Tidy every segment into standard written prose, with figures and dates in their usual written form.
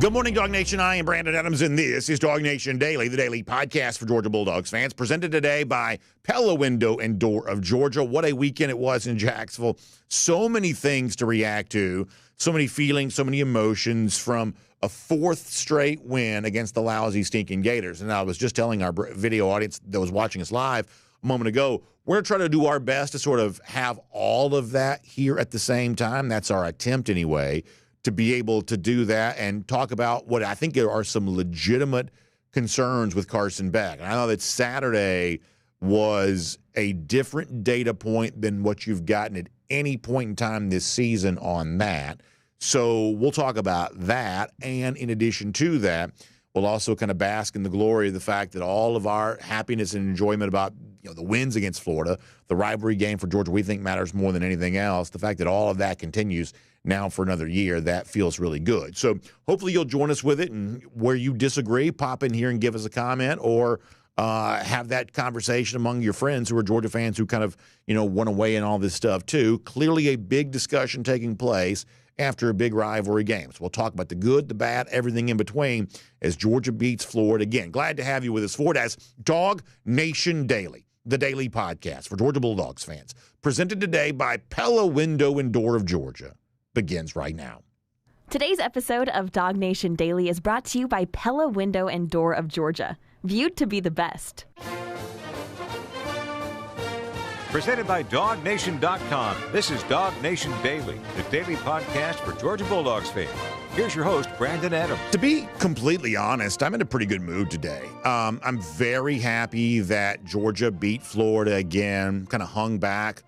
Good morning, Dog Nation. I am Brandon Adams, and this is DawgNation Daily, the daily podcast for Georgia Bulldogs fans, presented today by Pella Window and Door of Georgia. What a weekend it was in Jacksonville. So many things to react to, so many feelings, so many emotions from a fourth straight win against the lousy, stinking Gators. And I was just telling our video audience that was watching us live a moment ago, we're going to try to do our best to sort of have all of that here at the same time. That's our attempt anyway, to be able to do that and talk about what I think there are some legitimate concerns with Carson Beck. And I know that Saturday was a different data point than what you've gotten at any point in time this season on that. So we'll talk about that. And in addition to that, we'll also kind of bask in the glory of the fact that all of our happiness and enjoyment about the wins against Florida, the rivalry game for Georgia we think matters more than anything else, the fact that all of that continues now for another year, that feels really good. So hopefully you'll join us with it, and where you disagree, pop in here and give us a comment, or have that conversation among your friends who are Georgia fans who kind of, want to weigh in all this stuff too. Clearly a big discussion taking place after a big rivalry game. So we'll talk about the good, the bad, everything in between as Georgia beats Florida again. Glad to have you with us for it as DawgNation Daily, the daily podcast for Georgia Bulldogs fans, presented today by Pella Window and Door of Georgia, begins right now. Today's episode of DawgNation Daily is brought to you by Pella Window and Door of Georgia, viewed to be the best. Presented by DawgNation.com. This is DawgNation Daily, the daily podcast for Georgia Bulldogs fans. Here's your host, Brandon Adams. To be completely honest, I'm in a pretty good mood today. I'm very happy that Georgia beat Florida again, kind of hung back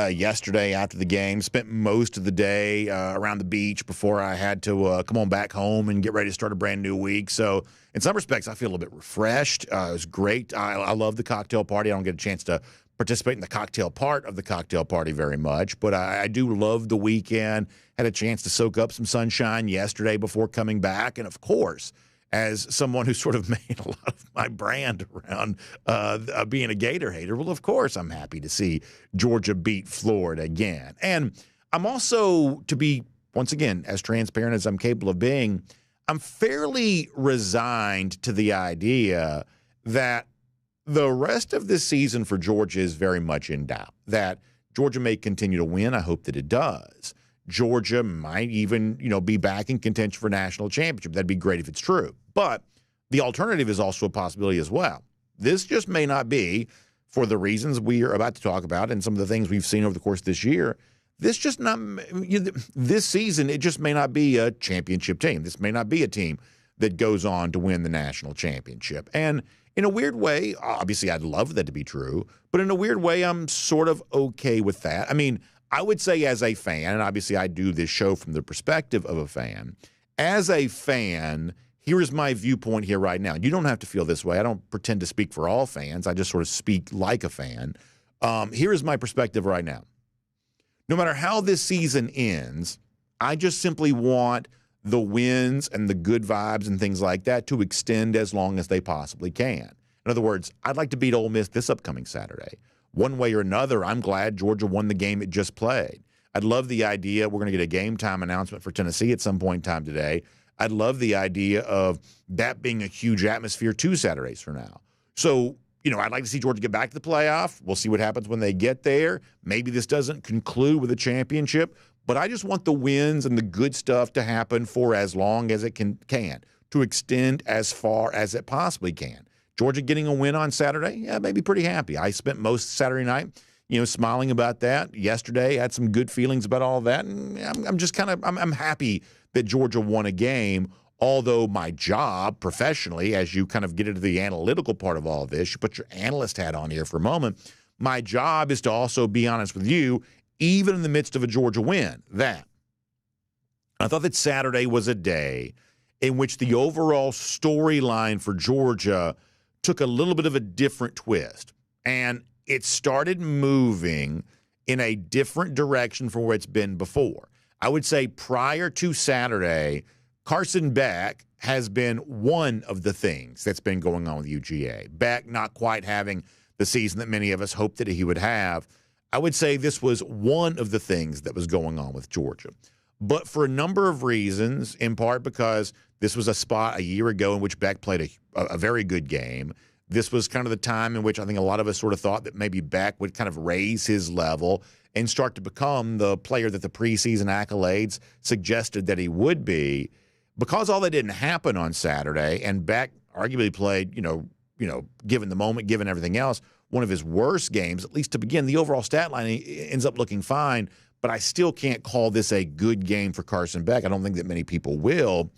yesterday after the game, spent most of the day around the beach before I had to come on back home and get ready to start a brand new week. So in some respects, I feel a little bit refreshed. It was great. I love the cocktail party. I don't get a chance to participate in the cocktail part of the cocktail party very much, but I do love the weekend. Had a chance to soak up some sunshine yesterday before coming back. And of course, as someone who sort of made a lot of my brand around being a Gator hater, well, of course, I'm happy to see Georgia beat Florida again. And I'm also, to be, once again, as transparent as I'm capable of being, I'm fairly resigned to the idea that the rest of this season for Georgia is very much in doubt, that Georgia may continue to win. I hope that it does. Georgia might even, be back in contention for national championship. That'd be great if it's true. But the alternative is also a possibility as well. This just may not be, for the reasons we are about to talk about and some of the things we've seen over the course of this year, this season, it just may not be a championship team. This may not be a team that goes on to win the national championship. And in a weird way, obviously I'd love that to be true, but in a weird way, I'm sort of okay with that. I mean, I would say as a fan, and obviously I do this show from the perspective of a fan, as a fan, here is my viewpoint here right now. You don't have to feel this way. I don't pretend to speak for all fans. I just sort of speak like a fan. Here is my perspective right now. No matter how this season ends, I just simply want the wins and the good vibes and things like that to extend as long as they possibly can. In other words, I'd like to beat Ole Miss this upcoming Saturday. One way or another, I'm glad Georgia won the game it just played. I'd love the idea we're going to get a game time announcement for Tennessee at some point in time today. I'd love the idea of that being a huge atmosphere 2 Saturdays from now. So, I'd like to see Georgia get back to the playoff. We'll see what happens when they get there. Maybe this doesn't conclude with a championship, but I just want the wins and the good stuff to happen for as long as it can to extend as far as it possibly can. Georgia getting a win on Saturday, yeah, made me pretty happy. I spent most Saturday night, smiling about that. Yesterday, had some good feelings about all that, and I'm happy that Georgia won a game. Although my job professionally, as you kind of get into the analytical part of all of this, you put your analyst hat on here for a moment. My job is to also be honest with you, even in the midst of a Georgia win. I thought that Saturday was a day in which the overall storyline for Georgia took a little bit of a different twist. And it started moving in a different direction from where it's been before. I would say prior to Saturday, Carson Beck has been one of the things that's been going on with UGA. Beck not quite having the season that many of us hoped that he would have. I would say this was one of the things that was going on with Georgia. but for a number of reasons, in part because this was a spot a year ago in which Beck played a very good game. This was kind of the time in which I think a lot of us sort of thought that maybe Beck would kind of raise his level and start to become the player that the preseason accolades suggested that he would be. Because all that didn't happen on Saturday, and Beck arguably played, given the moment, given everything else, one of his worst games, at least to begin. The overall stat line ends up looking fine, but I still can't call this a good game for Carson Beck. I don't think that many people will.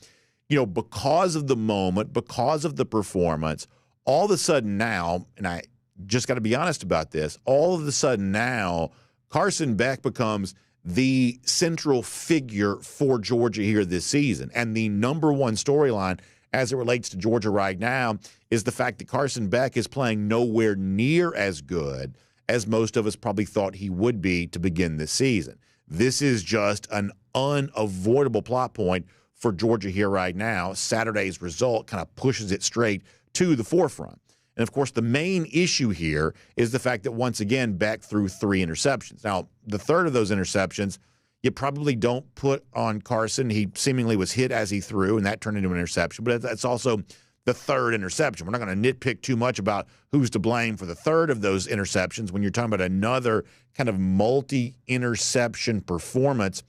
Because of the moment, because of the performance, all of a sudden now, and I just got to be honest about this, all of a sudden now, Carson Beck becomes the central figure for Georgia here this season. And the number one storyline as it relates to Georgia right now is the fact that Carson Beck is playing nowhere near as good as most of us probably thought he would be to begin this season. This is just an unavoidable plot point for Georgia here right now. Saturday's result kind of pushes it straight to the forefront. And, of course, the main issue here is the fact that, once again, Beck threw 3 interceptions. Now, the third of those interceptions you probably don't put on Carson. He seemingly was hit as he threw, and that turned into an interception. But that's also the third interception. We're not going to nitpick too much about who's to blame for the third of those interceptions when you're talking about another kind of multi-interception performance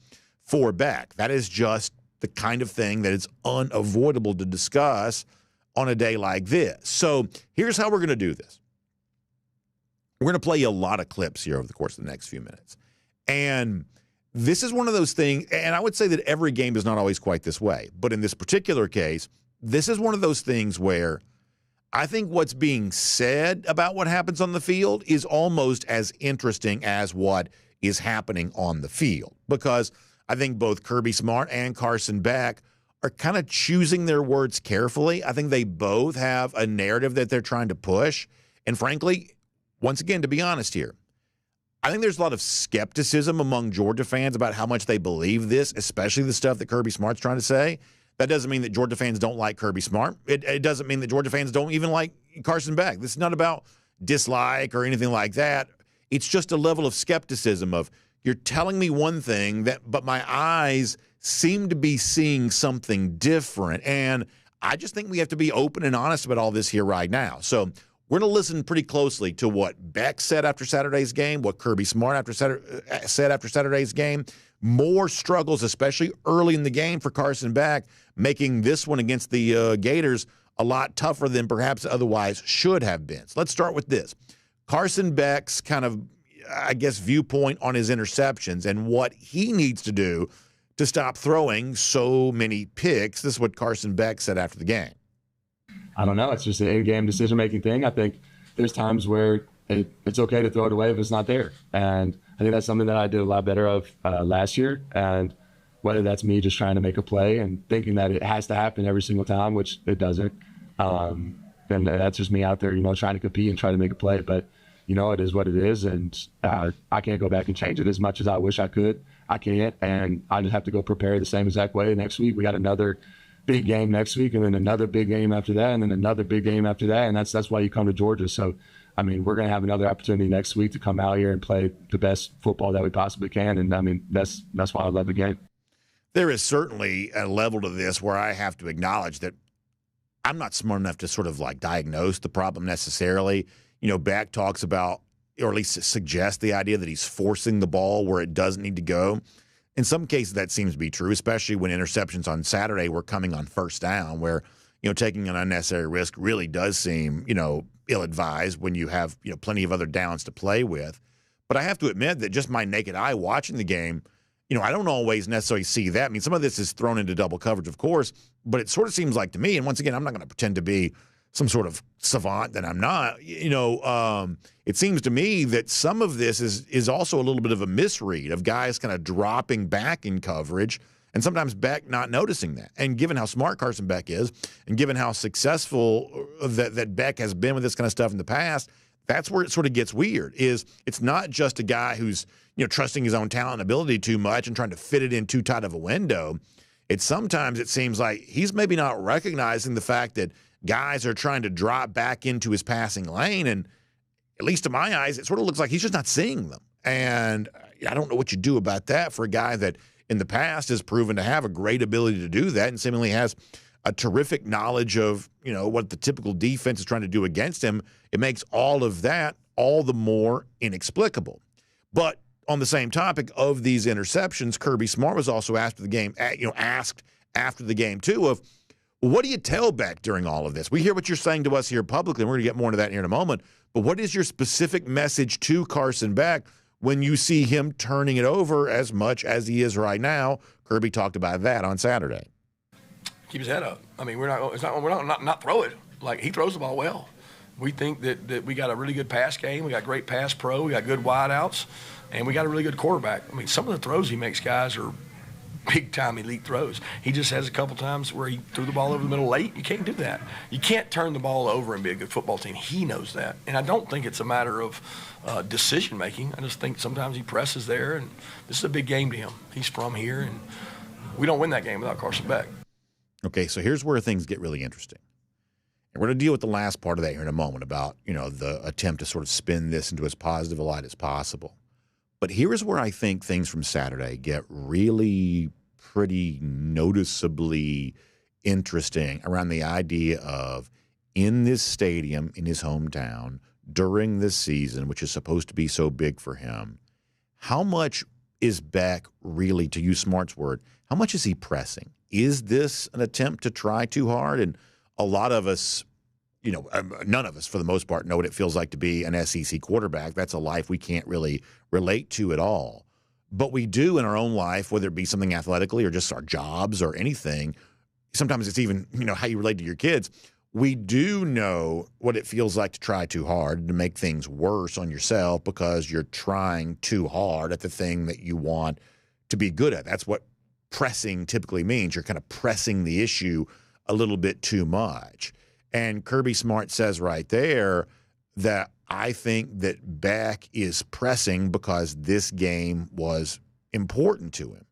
for Beck. That is just the kind of thing that is unavoidable to discuss on a day like this. So here's how we're going to do this. We're going to play you a lot of clips here over the course of the next few minutes. And this is one of those things, and I would say that every game is not always quite this way, but in this particular case, this is one of those things where I think what's being said about what happens on the field is almost as interesting as what is happening on the field, because I think both Kirby Smart and Carson Beck are kind of choosing their words carefully. I think they both have a narrative that they're trying to push. And frankly, once again, to be honest here, I think there's a lot of skepticism among Georgia fans about how much they believe this, especially the stuff that Kirby Smart's trying to say. That doesn't mean that Georgia fans don't like Kirby Smart. It doesn't mean that Georgia fans don't even like Carson Beck. This is not about dislike or anything like that. It's just a level of skepticism of, you're telling me one thing, but my eyes seem to be seeing something different. And I just think we have to be open and honest about all this here right now. So we're going to listen pretty closely to what Beck said after Saturday's game, what Kirby Smart said after Saturday's game. More struggles, especially early in the game for Carson Beck, making this one against the Gators a lot tougher than perhaps otherwise should have been. So let's start with this. Carson Beck's kind of, I guess, viewpoint on his interceptions and what he needs to do to stop throwing so many picks. This is what Carson Beck said after the game. I don't know. It's just an in-game decision-making thing. I think there's times where it's okay to throw it away if it's not there. And I think that's something that I did a lot better of last year. And whether that's me just trying to make a play and thinking that it has to happen every single time, which it doesn't, then that's just me out there, trying to compete and try to make a play. But, it is what it is. And I can't go back and change it as much as I wish I could. I can't. And I just have to go prepare the same exact way next week. We got another big game next week, and then another big game after that, and then another big game after that. And that's why you come to Georgia. So, we're going to have another opportunity next week to come out here and play the best football that we possibly can. And that's why I love the game. There is certainly a level to this where I have to acknowledge that I'm not smart enough to sort of like diagnose the problem necessarily. Beck talks about, or at least suggests the idea that he's forcing the ball where it doesn't need to go. In some cases, that seems to be true, especially when interceptions on Saturday were coming on first down, where, taking an unnecessary risk really does seem, ill-advised when you have, plenty of other downs to play with. But I have to admit that just my naked eye watching the game, I don't always necessarily see that. Some of this is thrown into double coverage, of course, but it sort of seems like to me, and once again, I'm not going to pretend to be some sort of savant that I'm not, it seems to me that some of this is also a little bit of a misread of guys kind of dropping back in coverage and sometimes Beck not noticing that. And given how smart Carson Beck is and given how successful that Beck has been with this kind of stuff in the past, that's where it sort of gets weird. It's not just a guy who's, trusting his own talent and ability too much and trying to fit it in too tight of a window. Sometimes it seems like he's maybe not recognizing the fact that guys are trying to drop back into his passing lane, and at least to my eyes, it sort of looks like he's just not seeing them. And I don't know what you do about that for a guy that in the past has proven to have a great ability to do that and seemingly has a terrific knowledge of, what the typical defense is trying to do against him. It makes all of that all the more inexplicable. But on the same topic of these interceptions, Kirby Smart was also asked after the game too of, well, what do you tell Beck during all of this? We hear what you're saying to us here publicly, and we're going to get more into that here in a moment. But what is your specific message to Carson Beck when you see him turning it over as much as he is right now? Kirby talked about that on Saturday. Keep his head up. I mean, we're not throw it. Like, he throws the ball well. We think that we got a really good pass game. We got great pass pro. We got good wideouts, and we got a really good quarterback. I mean, some of the throws he makes, guys, are big-time elite throws. He just has a couple times where he threw the ball over the middle late. You can't do that. You can't turn the ball over and be a good football team. He knows that. And I don't think it's a matter of decision-making. I just think sometimes he presses there, and this is a big game to him. He's from here, and we don't win that game without Carson Beck. Okay, so here's where things get really interesting. And we're going to deal with the last part of that here in a moment about, the attempt to sort of spin this into as positive a light as possible. But here is where I think things from Saturday get really pretty noticeably interesting around the idea of, in this stadium, in his hometown, during this season, which is supposed to be so big for him, how much is Beck really, to use Smart's word, how much is he pressing? Is this an attempt to try too hard? And a lot of us, none of us for the most part know what it feels like to be an SEC quarterback. That's a life we can't really relate to at all. But we do in our own life, whether it be something athletically or just our jobs or anything. Sometimes it's even, how you relate to your kids. We do know what it feels like to try too hard, to make things worse on yourself because you're trying too hard at the thing that you want to be good at. That's what pressing typically means. You're kind of pressing the issue a little bit too much. And Kirby Smart says right there that I think that Beck is pressing because this game was important to him.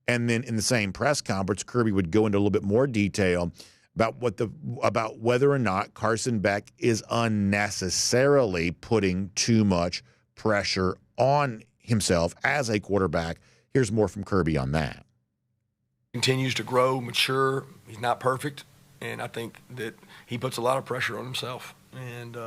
And then in the same press conference, Kirby would go into a little bit more detail about whether or not Carson Beck is unnecessarily putting too much pressure on himself as a quarterback. Here's more from Kirby on that. Continues to grow, mature. He's not perfect, and I think that he puts a lot of pressure on himself. And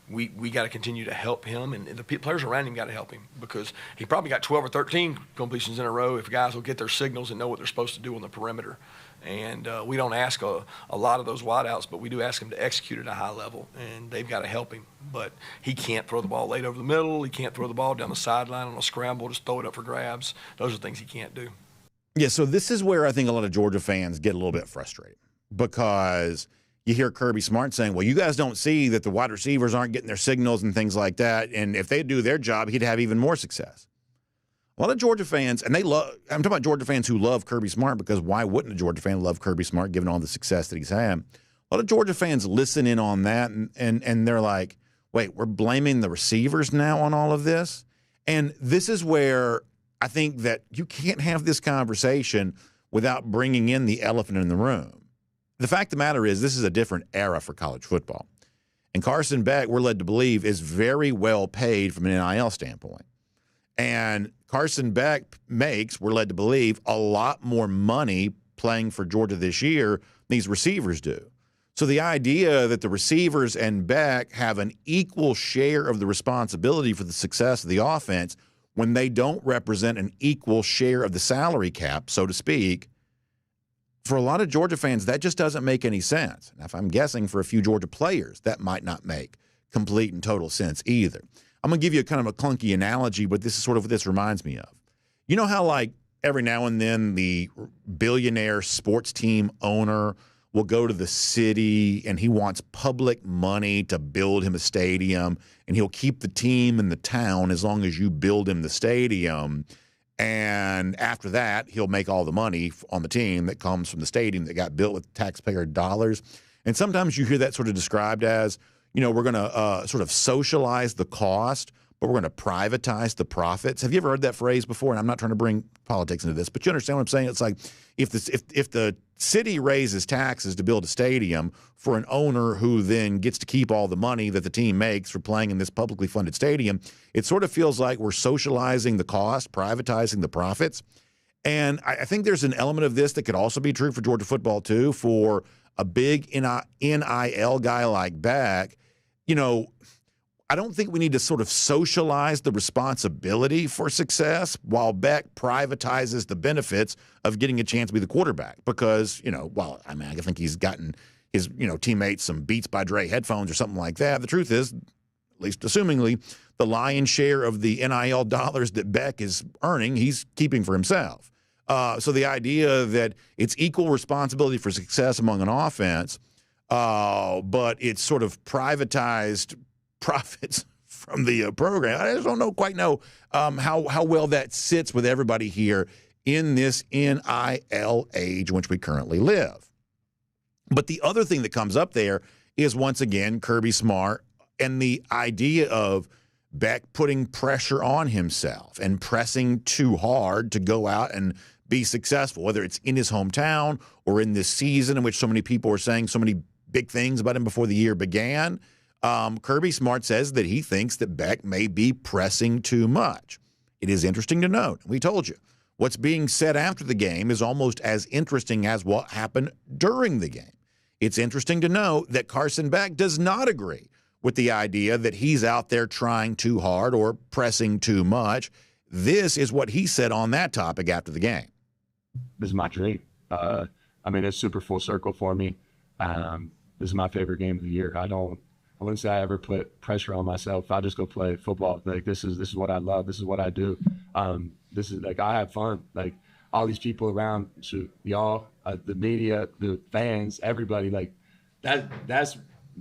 we got to continue to help him, and the players around him got to help him because he probably got 12 or 13 completions in a row if guys will get their signals and know what they're supposed to do on the perimeter. And we don't ask a lot of those wideouts, but we do ask him to execute at a high level, and they've got to help him. But he can't throw the ball late over the middle. He can't throw the ball down the sideline on a scramble, just throw it up for grabs. Those are things he can't do. Yeah, so this is where I think a lot of Georgia fans get a little bit frustrated because you hear Kirby Smart saying, well, you guys don't see that the wide receivers aren't getting their signals and things like that, and if they do their job, he'd have even more success. A lot of Georgia fans, and I'm talking about Georgia fans who love Kirby Smart because why wouldn't a Georgia fan love Kirby Smart given all the success that he's had? A lot of Georgia fans listen in on that, and they're like, wait, we're blaming the receivers now on all of this? And this is where I think that you can't have this conversation without bringing in the elephant in the room. The fact of the matter is this is a different era for college football. And Carson Beck, we're led to believe, is very well paid from an NIL standpoint. And Carson Beck makes, we're led to believe, a lot more money playing for Georgia this year than these receivers do. So the idea that the receivers and Beck have an equal share of the responsibility for the success of the offense when they don't represent an equal share of the salary cap, so to speak, for a lot of Georgia fans, that just doesn't make any sense. Now, if I'm guessing for a few Georgia players, that might not make complete and total sense either. I'm going to give you a kind of a clunky analogy, but this is sort of what this reminds me of. You know how, like, every now and then the billionaire sports team owner will go to the city and he wants public money to build him a stadium, and he'll keep the team in the town as long as you build him the stadium. And after that, he'll make all the money on the team that comes from the stadium that got built with taxpayer dollars. And sometimes you hear that sort of described as, we're going to sort of socialize the cost, but we're going to privatize the profits. Have you ever heard that phrase before? And I'm not trying to bring politics into this, but you understand what I'm saying? It's like if the city raises taxes to build a stadium for an owner who then gets to keep all the money that the team makes for playing in this publicly funded stadium, it sort of feels like we're socializing the cost, privatizing the profits. And I think there's an element of this that could also be true for Georgia football, too, for a big NIL guy like Beck. You know, I don't think we need to sort of socialize the responsibility for success while Beck privatizes the benefits of getting a chance to be the quarterback. Because, you know, well, I mean, I think he's gotten his, you know, teammates some Beats by Dre headphones or something like that. The truth is, at least assumingly, the lion's share of the NIL dollars that Beck is earning, he's keeping for himself. So the idea that it's equal responsibility for success among an offense, but it's sort of privatized profits from the program. I just don't quite know how well that sits with everybody here in this NIL age in which we currently live. But the other thing that comes up there is, once again, Kirby Smart and the idea of Beck putting pressure on himself and pressing too hard to go out and be successful, whether it's in his hometown or in this season in which so many people were saying so many big things about him before the year began. Kirby Smart says that he thinks that Beck may be pressing too much. It is interesting to note, we told you, what's being said after the game is almost as interesting as what happened during the game. It's interesting to note that Carson Beck does not agree with the idea that he's out there trying too hard or pressing too much. This is what he said on that topic after the game. This is my dream. I mean, it's super full circle for me. This is my favorite game of the year. I wouldn't say I ever put pressure on myself. I just go play football. Like, this is what I love. This is what I do. This is, like, I have fun. Like, all these people around, y'all, the media, the fans, everybody, like, that's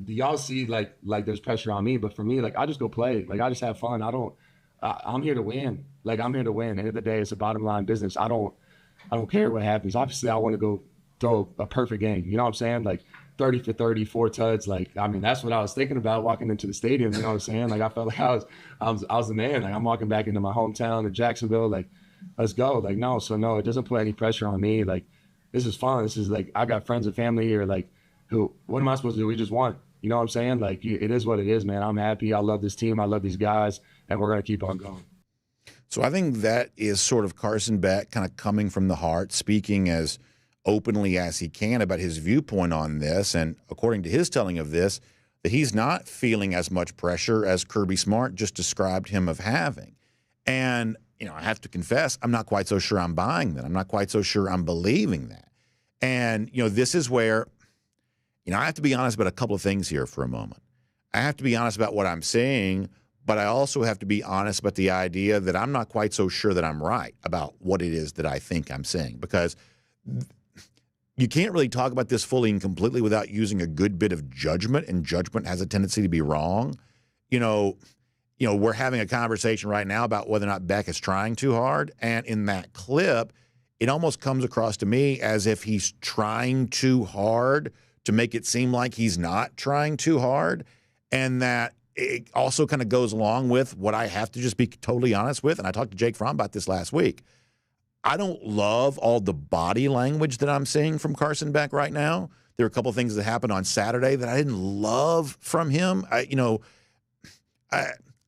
y'all see like there's pressure on me, but for me, like, I just go play. Like, I just have fun. I'm here to win. Like, I'm here to win. End of the day, it's a bottom line business. I don't care what happens. Obviously, I want to go throw a perfect game. You know what I'm saying? Like, 30 for 30, 4 tuds. Like, I mean, that's what I was thinking about walking into the stadium. You know what I'm saying? Like, I felt like I was the man. Like, I'm walking back into my hometown in Jacksonville. Like, let's go. Like, no, it doesn't put any pressure on me. Like, this is fun. This is, like, I got friends and family here. Like, what am I supposed to do? We just won. You know what I'm saying? Like, it is what it is, man. I'm happy. I love this team. I love these guys, and we're going to keep on going. So I think that is sort of Carson Beck kind of coming from the heart, speaking as openly as he can about his viewpoint on this. And according to his telling of this, that he's not feeling as much pressure as Kirby Smart just described him of having. And, you know, I have to confess, I'm not quite so sure I'm buying that. I'm not quite so sure I'm believing that. And, you know, this is where, you know, I have to be honest about a couple of things here for a moment. I have to be honest about what I'm saying, but I also have to be honest about the idea that I'm not quite so sure that I'm right about what it is that I think I'm saying, because you can't really talk about this fully and completely without using a good bit of judgment, and judgment has a tendency to be wrong. You know, we're having a conversation right now about whether or not Beck is trying too hard, and in that clip, it almost comes across to me as if he's trying too hard to make it seem like he's not trying too hard, and that it also kind of goes along with what I have to just be totally honest with, and I talked to Jake Fromm about this last week. I don't love all the body language that I'm seeing from Carson Beck right now. There are a couple of things that happened on Saturday that I didn't love from him. I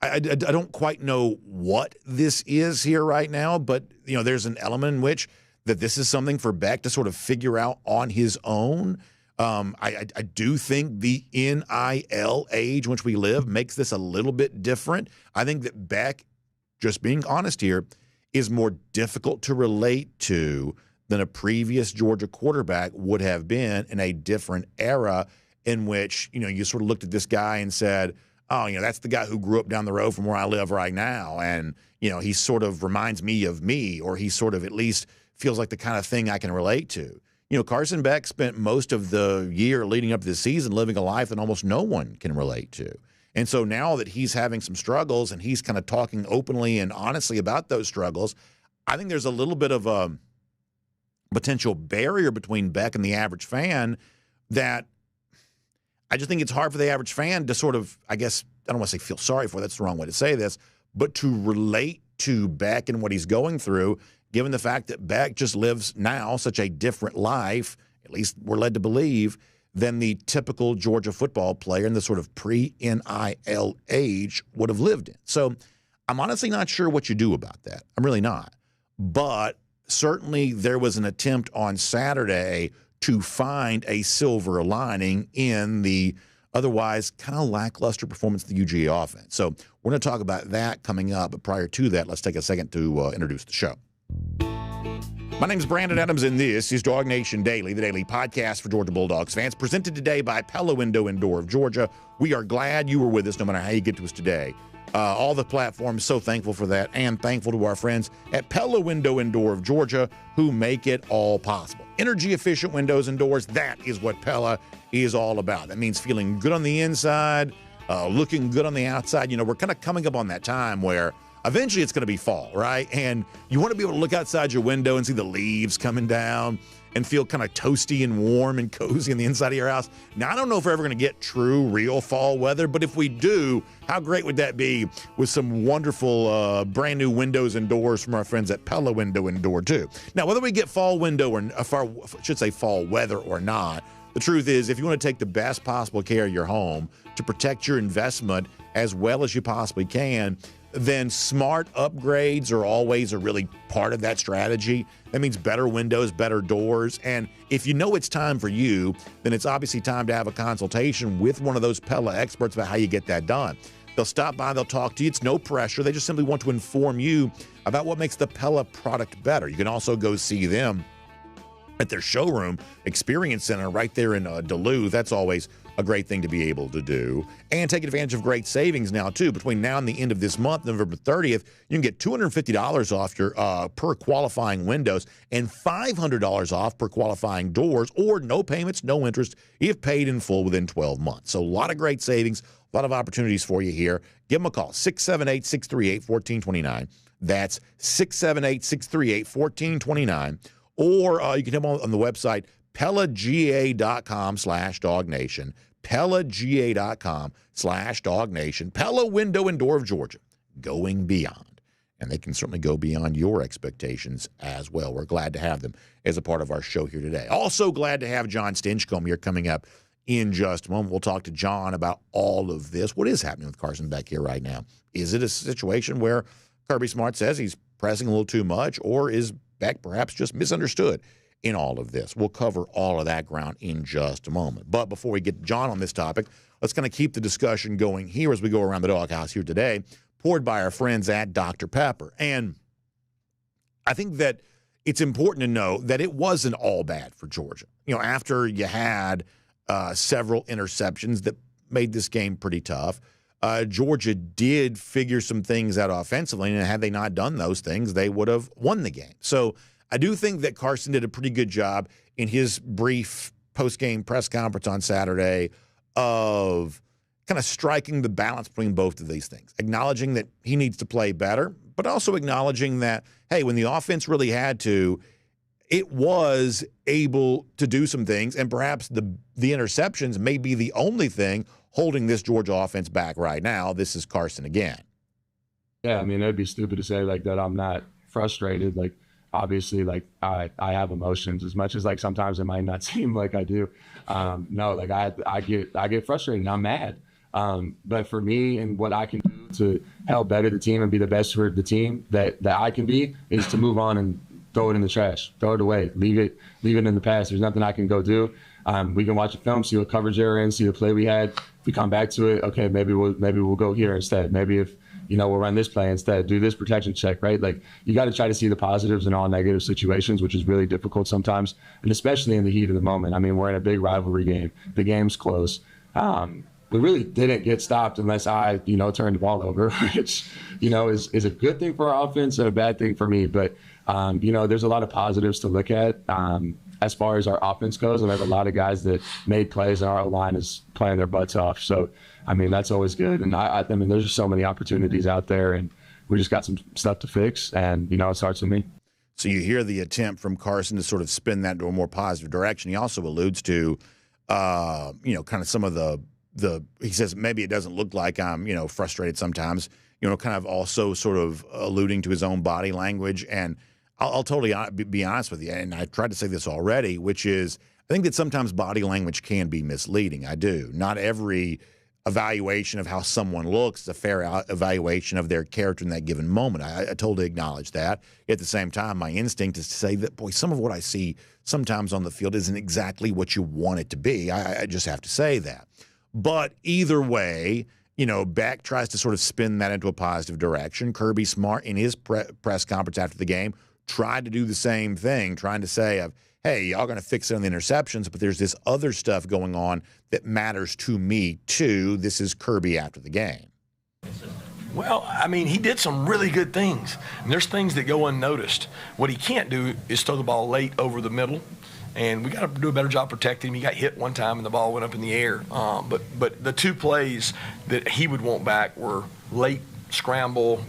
don't quite know what this is here right now, but, you know, there's an element in which that this is something for Beck to sort of figure out on his own. I do think the NIL age in which we live makes this a little bit different. I think that Beck, just being honest here, is more difficult to relate to than a previous Georgia quarterback would have been in a different era in which, you know, you sort of looked at this guy and said, oh, you know, that's the guy who grew up down the road from where I live right now. And, you know, he sort of reminds me of me, or he sort of at least feels like the kind of thing I can relate to. You know, Carson Beck spent most of the year leading up to this season living a life that almost no one can relate to. And so now that he's having some struggles and he's kind of talking openly and honestly about those struggles, I think there's a little bit of a potential barrier between Beck and the average fan that I just think it's hard for the average fan to sort of, I guess, I don't want to say feel sorry for, that's the wrong way to say this, but to relate to Beck and what he's going through, given the fact that Beck just lives now such a different life, at least we're led to believe, than the typical Georgia football player in the sort of pre-NIL age would have lived in. So I'm honestly not sure what you do about that. I'm really not. But certainly there was an attempt on Saturday to find a silver lining in the otherwise kind of lackluster performance of the UGA offense. So we're going to talk about that coming up. But prior to that, let's take a second to introduce the show. My name is Brandon Adams, and this is DawgNation Daily, the daily podcast for Georgia Bulldogs fans, presented today by Pella Window and Door of Georgia. We are glad you were with us no matter how you get to us today. All the platforms, so thankful for that, and thankful to our friends at Pella Window and Door of Georgia who make it all possible. Energy-efficient windows and doors, that is what Pella is all about. That means feeling good on the inside, looking good on the outside. You know, we're kind of coming up on that time where eventually it's going to be fall, right? And you want to be able to look outside your window and see the leaves coming down and feel kind of toasty and warm and cozy on the inside of your house. Now, I don't know if we're ever going to get true, real fall weather, but if we do, how great would that be with some wonderful brand new windows and doors from our friends at Pella Window and Door, too. Now, whether we get fall window or fall weather or not, the truth is, if you want to take the best possible care of your home to protect your investment as well as you possibly can, then smart upgrades are always a really part of that strategy. That means better windows, better doors. And if you know it's time for you, then it's obviously time to have a consultation with one of those Pella experts about how you get that done. They'll stop by, they'll talk to you. It's no pressure. They just simply want to inform you about what makes the Pella product better. You can also go see them at their showroom experience center right there in Duluth. That's always a great thing to be able to do. And take advantage of great savings now, too. Between now and the end of this month, November 30th, you can get $250 off your per qualifying windows and $500 off per qualifying doors, or no payments, no interest, if paid in full within 12 months. So a lot of great savings, a lot of opportunities for you here. Give them a call, 678-638-1429. That's 678-638-1429. Or you can hit them on the website, PellaGA.com/DawgNation. PellaGA.com/DawgNation. Pella Window and Door of Georgia, going beyond. And they can certainly go beyond your expectations as well. We're glad to have them as a part of our show here today. Also glad to have Jon Stinchcomb here coming up in just a moment. We'll talk to Jon about all of this. What is happening with Carson Beck here right now? Is it a situation where Kirby Smart says he's pressing a little too much, or is Beck perhaps just misunderstood in all of this? We'll cover all of that ground in just a moment. But before we get Jon on this topic, let's kind of keep the discussion going here as we go around the doghouse here today, poured by our friends at Dr. Pepper. And I think that it's important to know that it wasn't all bad for Georgia. You know, after you had several interceptions that made this game pretty tough, Georgia did figure some things out offensively, and had they not done those things, they would have won the game. So I do think that Carson did a pretty good job in his brief post-game press conference on Saturday of kind of striking the balance between both of these things, acknowledging that he needs to play better, but also acknowledging that, hey, when the offense really had to, it was able to do some things, and perhaps the interceptions may be the only thing holding this Georgia offense back right now. This is Carson again. Yeah, I mean, it'd be stupid to say like that I'm not frustrated. Like, obviously, like I have emotions as much as like sometimes it might not seem like I do. No, like I get frustrated and I'm mad. But for me and what I can do to help better the team and be the best for the team that I can be is to move on and throw it in the trash, throw it away, leave it in the past. There's nothing I can go do. We can watch the film, see what coverage they're in, see the play we had. If we come back to it, okay, maybe we'll go here instead. Maybe if we'll run this play instead, do this protection check, right? Like, you got to try to see the positives in all negative situations, which is really difficult sometimes, and especially in the heat of the moment. I mean, we're in a big rivalry game. The game's close. We really didn't get stopped unless I, turned the ball over, which, is a good thing for our offense and a bad thing for me. But, there's a lot of positives to look at as far as our offense goes. And there's a lot of guys that made plays, and our line is playing their butts off. So, I mean, that's always good. And I mean, there's just so many opportunities out there, and we just got some stuff to fix. And, it starts with me. So you hear the attempt from Carson to sort of spin that to a more positive direction. He also alludes to, kind of some of the he says maybe it doesn't look like I'm, frustrated sometimes, kind of also sort of alluding to his own body language. And I'll totally be honest with you, and I tried to say this already, which is I think that sometimes body language can be misleading. I do. Not every evaluation of how someone looks. It's a fair evaluation of their character in that given moment. I totally acknowledge that. At the same time, my instinct is to say that, boy, some of what I see sometimes on the field isn't exactly what you want it to be. I just have to say that. But either way, Beck tries to sort of spin that into a positive direction. Kirby Smart, in his press conference after the game, tried to do the same thing, trying to say, hey, y'all going to fix it on the interceptions, but there's this other stuff going on that matters to me, too. This is Kirby after the game. Well, I mean, he did some really good things. And there's things that go unnoticed. What he can't do is throw the ball late over the middle. And we got to do a better job protecting him. He got hit one time and the ball went up in the air. But the two plays that he would want back were late scramble,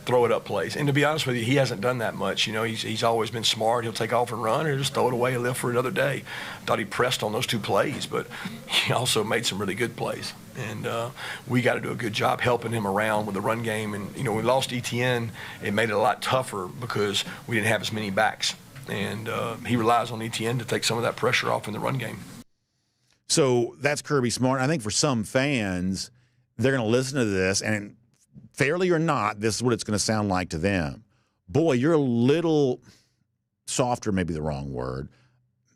throw it up plays. And to be honest with you, he hasn't done that much. He's always been smart. He'll take off and run or just throw it away and live for another day. Thought he pressed on those two plays, but he also made some really good plays. And we got to do a good job helping him around with the run game. And, we lost ETN. It made it a lot tougher because we didn't have as many backs. And he relies on ETN to take some of that pressure off in the run game. So that's Kirby Smart. I think for some fans, they're going to listen to this, and fairly or not, this is what it's going to sound like to them. Boy, you're a little softer, maybe the wrong word,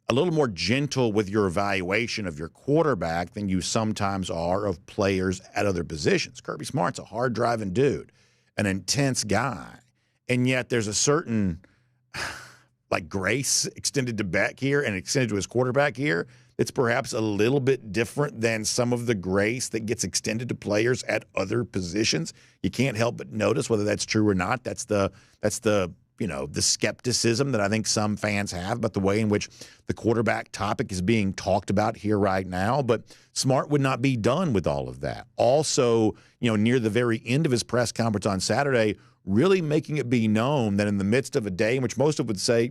a little more gentle with your evaluation of your quarterback than you sometimes are of players at other positions. Kirby Smart's a hard-driving dude, an intense guy, and yet there's a certain grace extended to Beck here and extended to his quarterback here. It's perhaps a little bit different than some of the grace that gets extended to players at other positions. You can't help but notice whether that's true or not. That's the skepticism that I think some fans have about the way in which the quarterback topic is being talked about here right now. But Smart would not be done with all of that. Also, near the very end of his press conference on Saturday, really making it be known that in the midst of a day in which most of would say,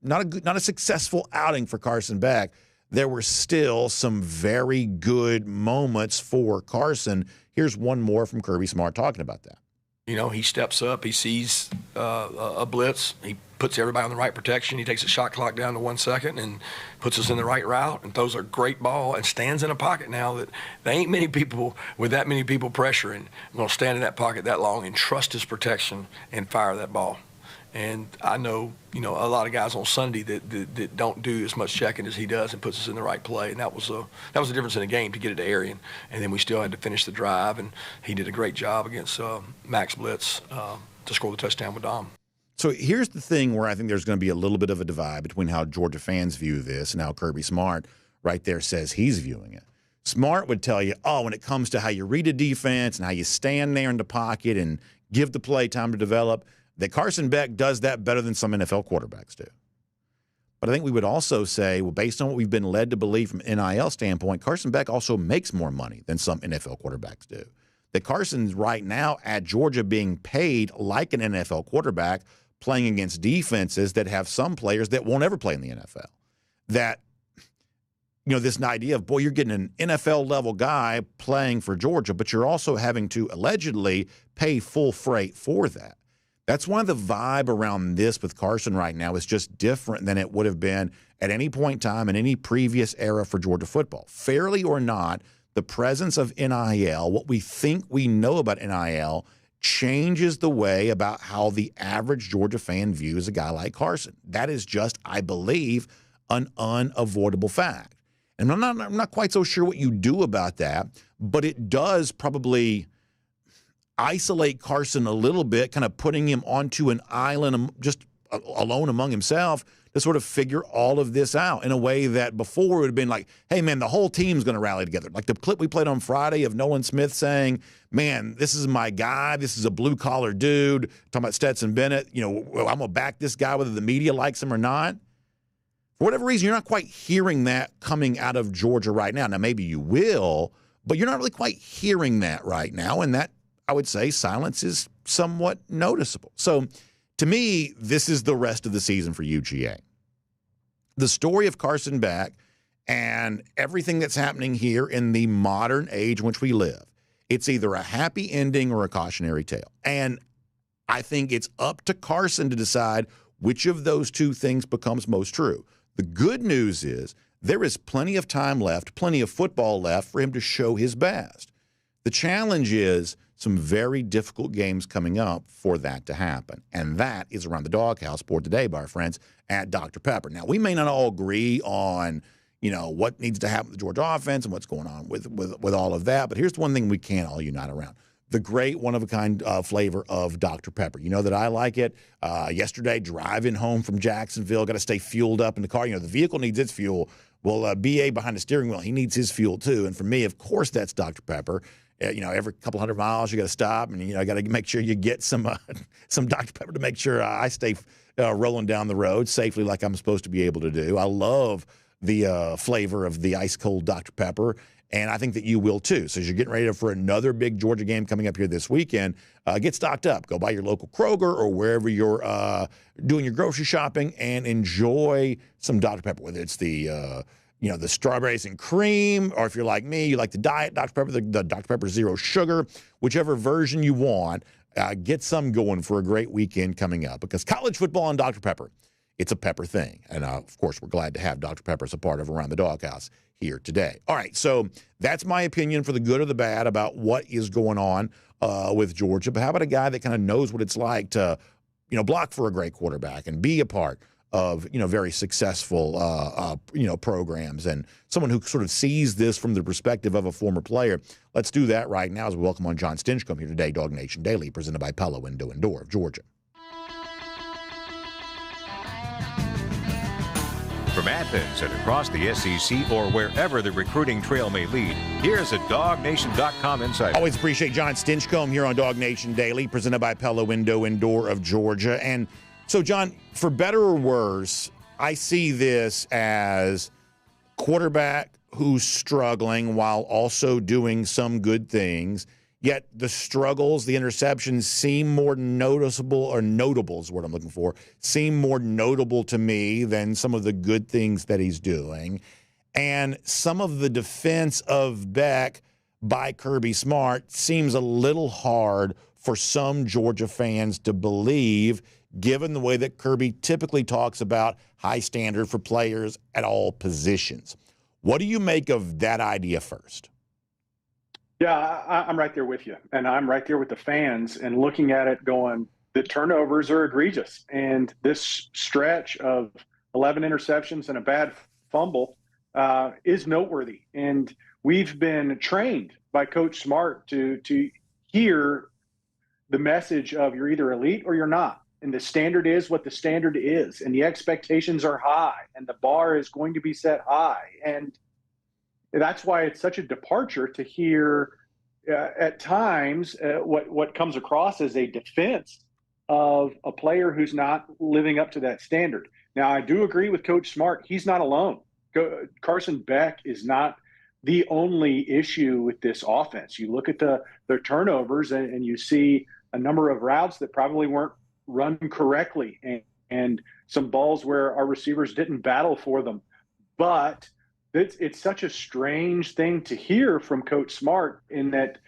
not a successful outing for Carson Beck, there were still some very good moments for Carson. Here's one more from Kirby Smart talking about that. He steps up, he sees a blitz, he puts everybody on the right protection, he takes the shot clock down to 1 second and puts us in the right route and throws a great ball and stands in a pocket now that there ain't many people with that many people pressuring going to stand in that pocket that long and trust his protection and fire that ball. And I know, a lot of guys on Sunday that don't do as much checking as he does and puts us in the right play. And that was the difference in the game to get it to Arian. And then we still had to finish the drive, and he did a great job against Max Blitz to score the touchdown with Dom. So here's the thing where I think there's going to be a little bit of a divide between how Georgia fans view this and how Kirby Smart right there says he's viewing it. Smart would tell you, when it comes to how you read a defense and how you stand there in the pocket and give the play time to develop, that Carson Beck does that better than some NFL quarterbacks do. But I think we would also say, well, based on what we've been led to believe from NIL standpoint, Carson Beck also makes more money than some NFL quarterbacks do. That Carson's right now at Georgia being paid like an NFL quarterback, playing against defenses that have some players that won't ever play in the NFL. That, this idea of, boy, you're getting an NFL-level guy playing for Georgia, but you're also having to allegedly pay full freight for that. That's why the vibe around this with Carson right now is just different than it would have been at any point in time in any previous era for Georgia football. Fairly or not, the presence of NIL, what we think we know about NIL, changes the way about how the average Georgia fan views a guy like Carson. That is just, I believe, an unavoidable fact. And I'm not quite so sure what you do about that, but it does probably isolate Carson a little bit, kind of putting him onto an island just alone among himself to sort of figure all of this out in a way that before it would have been like, hey, man, the whole team's going to rally together. Like the clip we played on Friday of Nolan Smith saying, man, this is my guy. This is a blue-collar dude. Talking about Stetson Bennett. I'm going to back this guy whether the media likes him or not. For whatever reason, you're not quite hearing that coming out of Georgia right now. Now, maybe you will, but you're not really quite hearing that right now, and that, I would say, silence is somewhat noticeable. So to me, this is the rest of the season for UGA. The story of Carson Beck and everything that's happening here in the modern age in which we live, it's either a happy ending or a cautionary tale. And I think it's up to Carson to decide which of those two things becomes most true. The good news is there is plenty of time left, plenty of football left for him to show his best. The challenge is some very difficult games coming up for that to happen. And that is around the doghouse board today by our friends at Dr. Pepper. Now, we may not all agree on, what needs to happen with the Georgia offense and what's going on with all of that. But here's the one thing we can all unite around. The great one-of-a-kind flavor of Dr. Pepper. You know that I like it. Yesterday, driving home from Jacksonville, got to stay fueled up in the car. The vehicle needs its fuel. Well, BA behind the steering wheel, he needs his fuel too. And for me, of course, that's Dr. Pepper. Every couple hundred miles, you got to stop, and got to make sure you get some Dr. Pepper to make sure I stay rolling down the road safely, like I'm supposed to be able to do. I love the flavor of the ice cold Dr. Pepper, and I think that you will too. So as you're getting ready for another big Georgia game coming up here this weekend, get stocked up. Go by your local Kroger or wherever you're doing your grocery shopping, and enjoy some Dr. Pepper, whether it's the strawberries and cream, or if you're like me, you like the diet Dr. Pepper, the Dr. Pepper Zero Sugar, whichever version you want, get some going for a great weekend coming up, because college football and Dr. Pepper, it's a Pepper thing. And, of course, we're glad to have Dr. Pepper as a part of Around the Doghouse here today. All right, so that's my opinion, for the good or the bad, about what is going on with Georgia. But how about a guy that kind of knows what it's like to, block for a great quarterback and be a part of very successful programs, and someone who sort of sees this from the perspective of a former player. Let's do that right now as we welcome on Jon Stinchcomb here today, DawgNation Daily, presented by Pella Window and Door of Georgia. From Athens and across the SEC, or wherever the recruiting trail may lead, here's a DawgNation.com insider. Always appreciate Jon Stinchcomb here on DawgNation Daily, presented by Pella Window and Door of Georgia. And so, John, for better or worse, I see this as quarterback who's struggling while also doing some good things, yet the struggles, the interceptions seem more noticeable, or notable is the word I'm looking for, seem more notable to me than some of the good things that he's doing. And some of the defense of Beck by Kirby Smart seems a little hard for some Georgia fans to believe, given the way that Kirby typically talks about high standard for players at all positions. What do you make of that idea first? Yeah, I'm right there with you. And I'm right there with the fans, and looking at it going, the turnovers are egregious. And this stretch of 11 interceptions and a bad fumble is noteworthy. And we've been trained by Coach Smart to hear the message of you're either elite or you're not. And the standard is what the standard is. And the expectations are high. And the bar is going to be set high. And that's why it's such a departure to hear at times what comes across as a defense of a player who's not living up to that standard. Now, I do agree with Coach Smart. He's not alone. Carson Beck is not the only issue with this offense. You look at their turnovers and you see a number of routes that probably weren't run correctly, and some balls where our receivers didn't battle for them. But it's such a strange thing to hear from Coach Smart, in that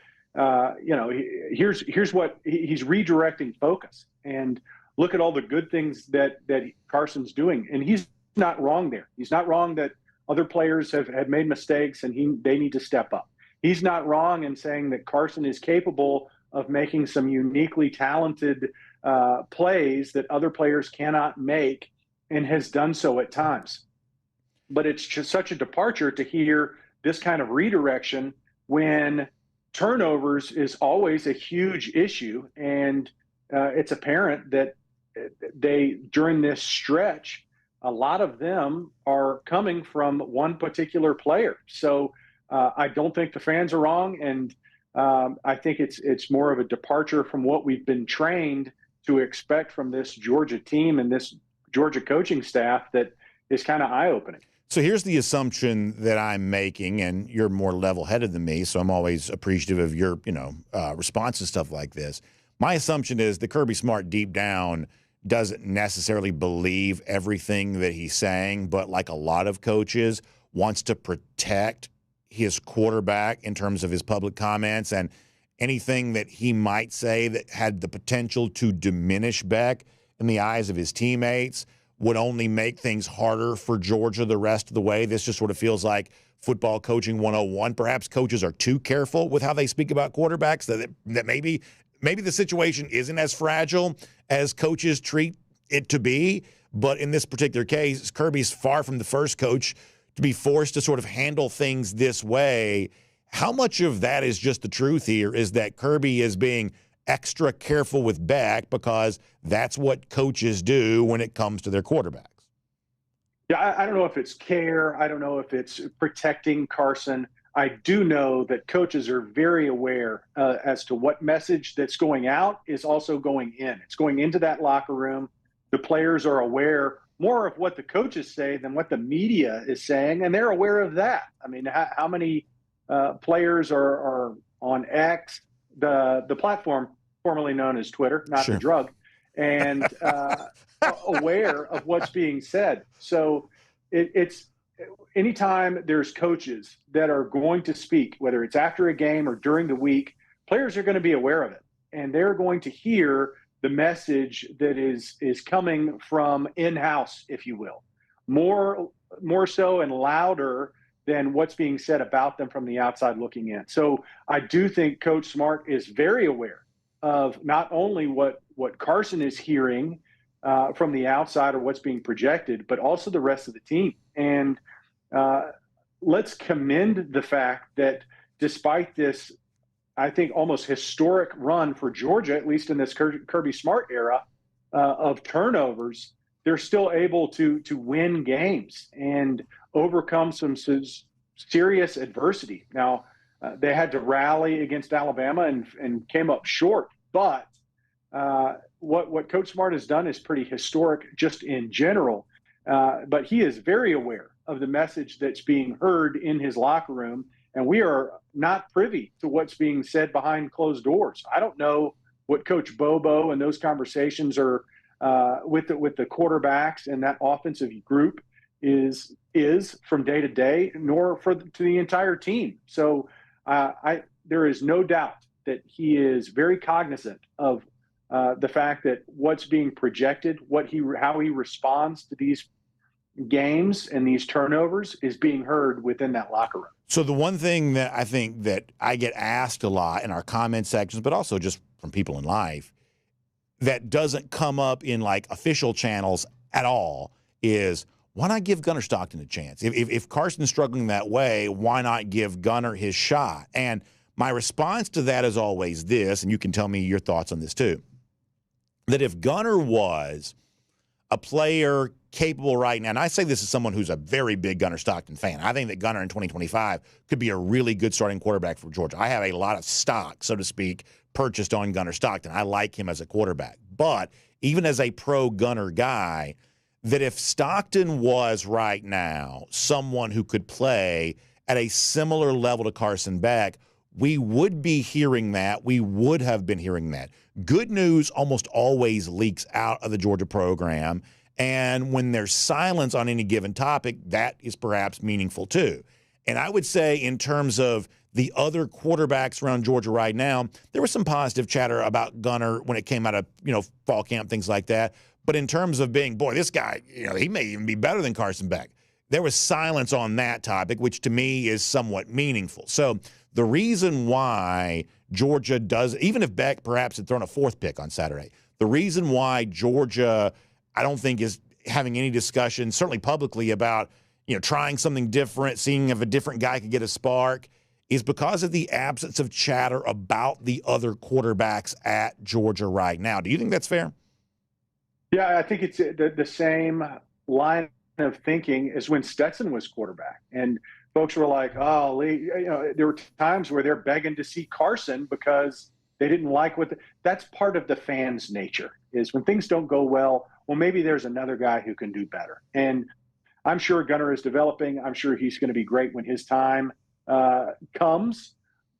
here's what he's redirecting focus, and look at all the good things that Carson's doing, and he's not wrong there. He's not wrong that other players have made mistakes and they need to step up. He's not wrong in saying that Carson is capable of making some uniquely talented plays that other players cannot make, and has done so at times. But it's just such a departure to hear this kind of redirection when turnovers is always a huge issue. And it's apparent that during this stretch, a lot of them are coming from one particular player. So I don't think the fans are wrong. And I think it's more of a departure from what we've been trained to expect from this Georgia team and this Georgia coaching staff that is kind of eye-opening. So here's the assumption that I'm making, and you're more level-headed than me, so I'm always appreciative of your, response to stuff like this. My assumption is that Kirby Smart deep down doesn't necessarily believe everything that he's saying, but like a lot of coaches, wants to protect his quarterback in terms of his public comments, and anything that he might say that had the potential to diminish Beck in the eyes of his teammates would only make things harder for Georgia the rest of the way. This just sort of feels like football coaching 101. Perhaps coaches are too careful with how they speak about quarterbacks, that maybe the situation isn't as fragile as coaches treat it to be. But in this particular case, Kirby's far from the first coach to be forced to sort of handle things this way. How much of that is just the truth here is that Kirby is being extra careful with Beck because that's what coaches do when it comes to their quarterbacks? Yeah, I don't know if it's care. I don't know if it's protecting Carson. I do know that coaches are very aware as to what message that's going out is also going in. It's going into that locker room. The players are aware more of what the coaches say than what the media is saying, and they're aware of that. I mean, how many players are on X, the platform formerly known as Twitter, not Sure. the drug, and aware of what's being said. So it's anytime there's coaches that are going to speak, whether it's after a game or during the week, players are going to be aware of it, and they're going to hear the message that is coming from in-house, if you will, more so and louder than what's being said about them from the outside looking in. So I do think Coach Smart is very aware of not only what Carson is hearing from the outside or what's being projected, but also the rest of the team. And let's commend the fact that despite this, I think, almost historic run for Georgia, at least in this Kirby Smart era of turnovers, they're still able to win games and overcome some serious adversity. Now, they had to rally against Alabama and came up short, but what Coach Smart has done is pretty historic just in general. But he is very aware of the message that's being heard in his locker room, and we are not privy to what's being said behind closed doors. I don't know what Coach Bobo and those conversations are with the quarterbacks and that offensive group is from day to day, nor to the entire team. So there is no doubt that he is very cognizant of the fact that what's being projected, how he responds to these games and these turnovers is being heard within that locker room. So the one thing that I think that I get asked a lot in our comment sections, but also just from people in life, that doesn't come up in like official channels at all is, why not give Gunnar Stockton a chance? If Carson's struggling that way, why not give Gunnar his shot? And my response to that is always this, and you can tell me your thoughts on this too, that if Gunnar was a player capable right now, and I say this as someone who's a very big Gunnar Stockton fan. I think that Gunnar in 2025 could be a really good starting quarterback for Georgia. I have a lot of stock, so to speak, purchased on Gunnar Stockton. I like him as a quarterback. But even as a pro Gunnar guy, that if Stockton was right now someone who could play at a similar level to Carson Beck, we would be hearing that. We would have been hearing that. Good news almost always leaks out of the Georgia program. And when there's silence on any given topic, that is perhaps meaningful too. And I would say in terms of the other quarterbacks around Georgia right now, there was some positive chatter about Gunnar when it came out of, fall camp, things like that. But in terms of being, boy, this guy, he may even be better than Carson Beck, there was silence on that topic, which to me is somewhat meaningful. So the reason why Georgia does, even if Beck perhaps had thrown a fourth pick on Saturday, the reason why Georgia, I don't think, is having any discussion, certainly publicly, about trying something different, seeing if a different guy could get a spark, is because of the absence of chatter about the other quarterbacks at Georgia right now. Do you think that's fair? Yeah, I think it's the same line of thinking as when Stetson was quarterback. And folks were like, oh, Lee, there were times where they're begging to see Carson because they didn't like that's part of the fans' nature, is when things don't go well, maybe there's another guy who can do better. And I'm sure Gunnar is developing. I'm sure he's going to be great when his time comes.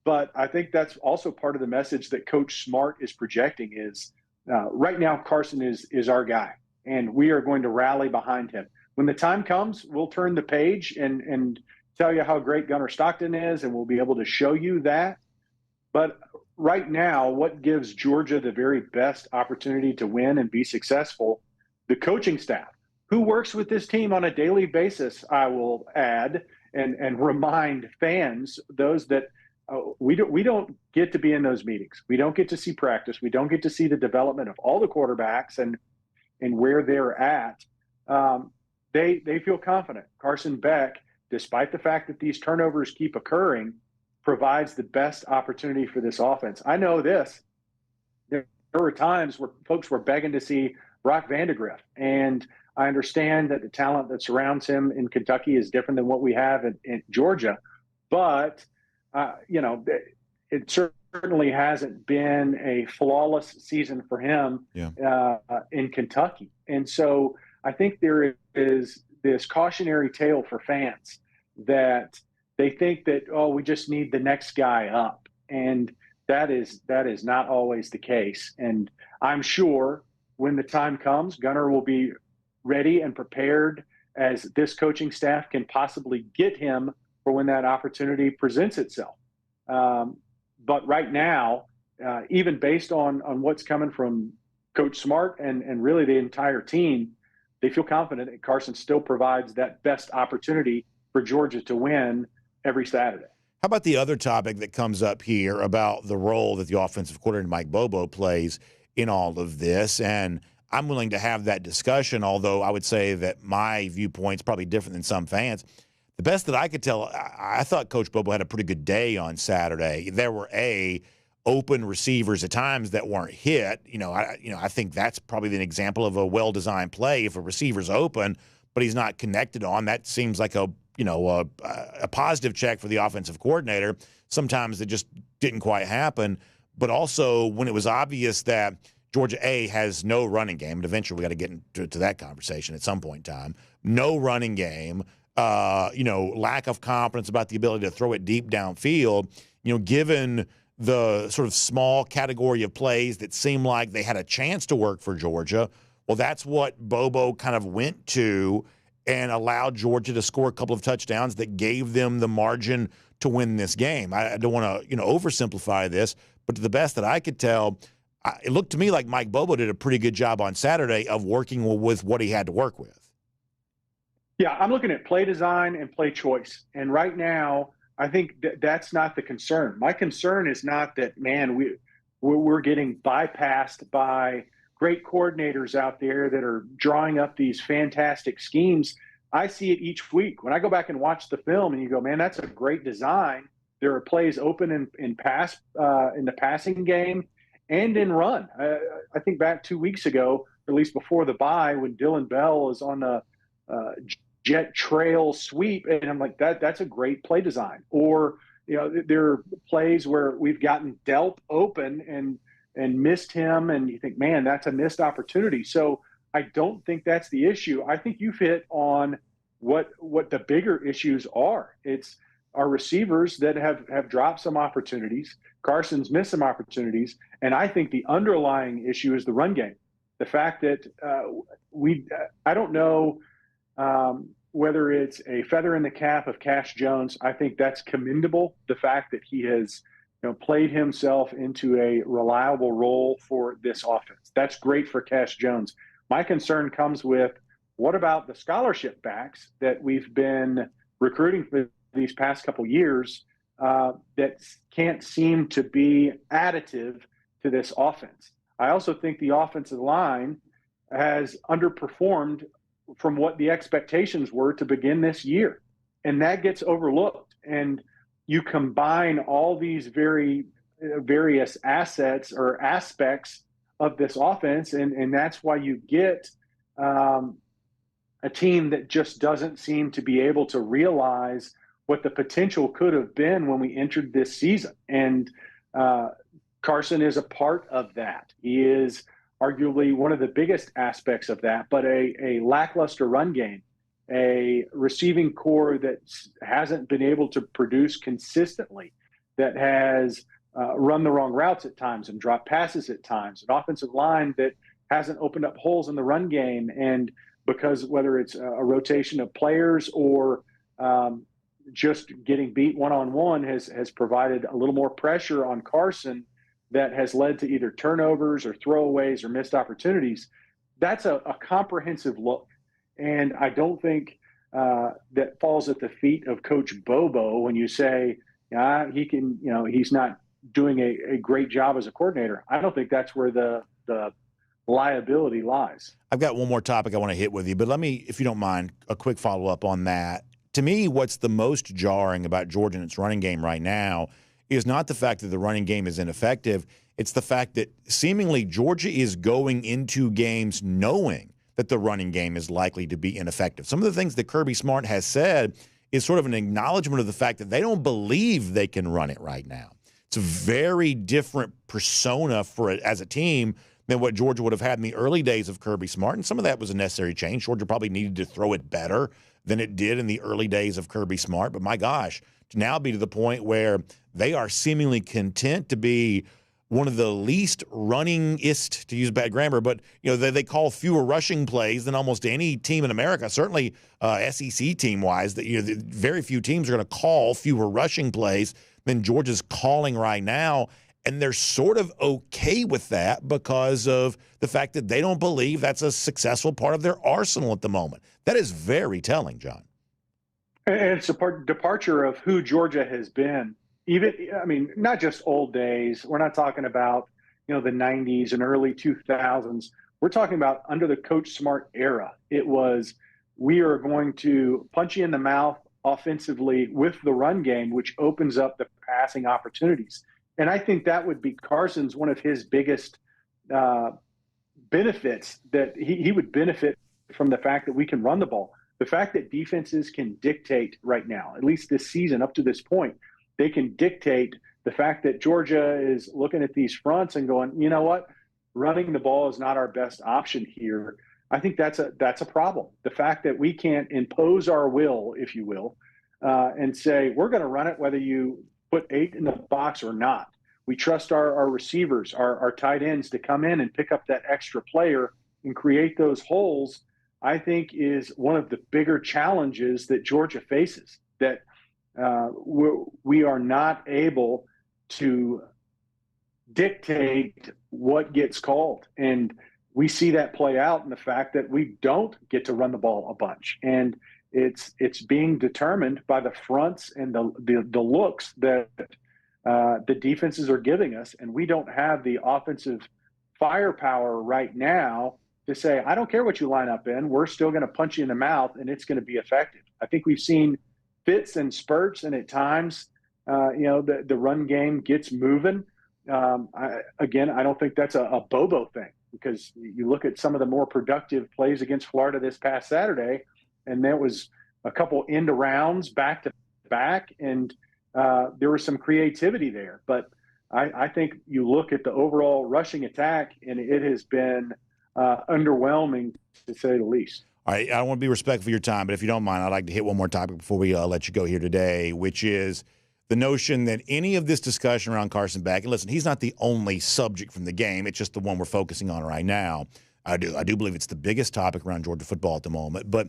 But I think that's also part of the message that Coach Smart is projecting is right now Carson is our guy, and we are going to rally behind him. When the time comes, we'll turn the page and tell you how great Gunnar Stockton is, and we'll be able to show you that. But right now, what gives Georgia the very best opportunity to win and be successful? The coaching staff, who works with this team on a daily basis, I will add, and remind fans, those that we don't get to be in those meetings. We don't get to see practice. We don't get to see the development of all the quarterbacks and where they're at. They feel confident. Carson Beck, despite the fact that these turnovers keep occurring, provides the best opportunity for this offense. I know this. There were times where folks were begging to see Brock Vandegrift, and I understand that the talent that surrounds him in Kentucky is different than what we have in Georgia, but it certainly hasn't been a flawless season for him in Kentucky. And so I think there is this cautionary tale for fans that they think that, we just need the next guy up. And that is not always the case. And I'm sure when the time comes, Gunnar will be ready and prepared as this coaching staff can possibly get him for when that opportunity presents itself. But right now, even based on what's coming from Coach Smart and really the entire team, they feel confident that Carson still provides that best opportunity for Georgia to win every Saturday. How about the other topic that comes up here about the role that the offensive coordinator Mike Bobo plays in all of this? And I'm willing to have that discussion, although I would say that my viewpoint's probably different than some fans. The best that I could tell, I thought Coach Bobo had a pretty good day on Saturday. There were open receivers at times that weren't hit. I think that's probably an example of a well-designed play. If a receiver's open, but he's not connected on, that seems like a positive check for the offensive coordinator. Sometimes it just didn't quite happen. But also when it was obvious that Georgia A has no running game, and eventually we got to get into that conversation at some point in time, no running game, lack of confidence about the ability to throw it deep downfield, given the sort of small category of plays that seemed like they had a chance to work for Georgia. Well, that's what Bobo kind of went to and allowed Georgia to score a couple of touchdowns that gave them the margin to win this game. I don't want to, oversimplify this, but to the best that I could tell, it looked to me like Mike Bobo did a pretty good job on Saturday of working with what he had to work with. Yeah, I'm looking at play design and play choice. And right now, I think that's not the concern. My concern is not that, we're getting bypassed by great coordinators out there that are drawing up these fantastic schemes. I see it each week. When I go back and watch the film and you go, man, that's a great design. There are plays open in pass in the passing game and in run. I think back 2 weeks ago, or at least before the bye, when Dylan Bell was on the jet trail sweep, and I'm like, that's a great play design. Or there are plays where we've gotten Delp open and missed him, and you think, man, that's a missed opportunity. So I don't think that's the issue. I think you've hit on what the bigger issues are. It's our receivers that have dropped some opportunities. Carson's missed some opportunities, and I think the underlying issue is the run game. The fact that I don't know whether it's a feather in the cap of Cash Jones. I think that's commendable. The fact that he has played himself into a reliable role for this offense. That's great for Cash Jones. My concern comes with, what about the scholarship backs that we've been recruiting for these past couple years that can't seem to be additive to this offense? I also think the offensive line has underperformed from what the expectations were to begin this year. And that gets overlooked. And you combine all these various assets or aspects of this offense, and that's why you get a team that just doesn't seem to be able to realize what the potential could have been when we entered this season. And Carson is a part of that. He is arguably one of the biggest aspects of that, but a lackluster run game, a receiving core that hasn't been able to produce consistently, that has run the wrong routes at times and dropped passes at times, an offensive line that hasn't opened up holes in the run game. And because whether it's a rotation of players or just getting beat one-on-one has provided a little more pressure on Carson that has led to either turnovers or throwaways or missed opportunities. That's a comprehensive look. And I don't think that falls at the feet of Coach Bobo when you say, he can, he's not doing a great job as a coordinator. I don't think that's where the liability lies. I've got one more topic I want to hit with you, but let me, if you don't mind, a quick follow-up on that. To me, what's the most jarring about Georgia and its running game right now is not the fact that the running game is ineffective. It's the fact that seemingly Georgia is going into games knowing that the running game is likely to be ineffective. Some of the things that Kirby Smart has said is sort of an acknowledgement of the fact that they don't believe they can run it right now. It's a very different persona for it as a team than what Georgia would have had in the early days of Kirby Smart, and some of that was a necessary change. Georgia probably needed to throw it better than it did in the early days of Kirby Smart, but my gosh, to now be to the point where they are seemingly content to be one of the least runningist, to use bad grammar, but they call fewer rushing plays than almost any team in America. Certainly, SEC team-wise, very few teams are going to call fewer rushing plays than Georgia's calling right now, and they're sort of okay with that because of the fact that they don't believe that's a successful part of their arsenal at the moment. That is very telling, John. And it's a departure of who Georgia has been. Not just old days. We're not talking about, the 90s and early 2000s. We're talking about under the Coach Smart era. It was, we are going to punch you in the mouth offensively with the run game, which opens up the passing opportunities. And I think that would be Carson's one of his biggest benefits, that he would benefit from the fact that we can run the ball. The fact that defenses can dictate right now, at least this season up to this point, they can dictate the fact that Georgia is looking at these fronts and going, you know what, running the ball is not our best option here. I think that's a problem. The fact that we can't impose our will, if you will, and say, we're going to run it whether you put 8 in the box or not. We trust our receivers, our tight ends to come in and pick up that extra player and create those holes, I think is one of the bigger challenges that Georgia faces, that we are not able to dictate what gets called. And we see that play out in the fact that we don't get to run the ball a bunch. And it's being determined by the fronts and the looks that the defenses are giving us. And we don't have the offensive firepower right now to say, I don't care what you line up in, we're still going to punch you in the mouth and it's going to be effective. I think we've seen fits and spurts, and at times, the run game gets moving. I don't think that's a Bobo thing, because you look at some of the more productive plays against Florida this past Saturday, and there was a couple end arounds back to back, and there was some creativity there. But I think you look at the overall rushing attack, and it has been underwhelming, to say the least. All right, I don't want to be respectful of your time, but if you don't mind, I'd like to hit one more topic before we let you go here today, which is the notion that any of this discussion around Carson Beck, and listen, he's not the only subject from the game, it's just the one we're focusing on right now. I do believe it's the biggest topic around Georgia football at the moment, but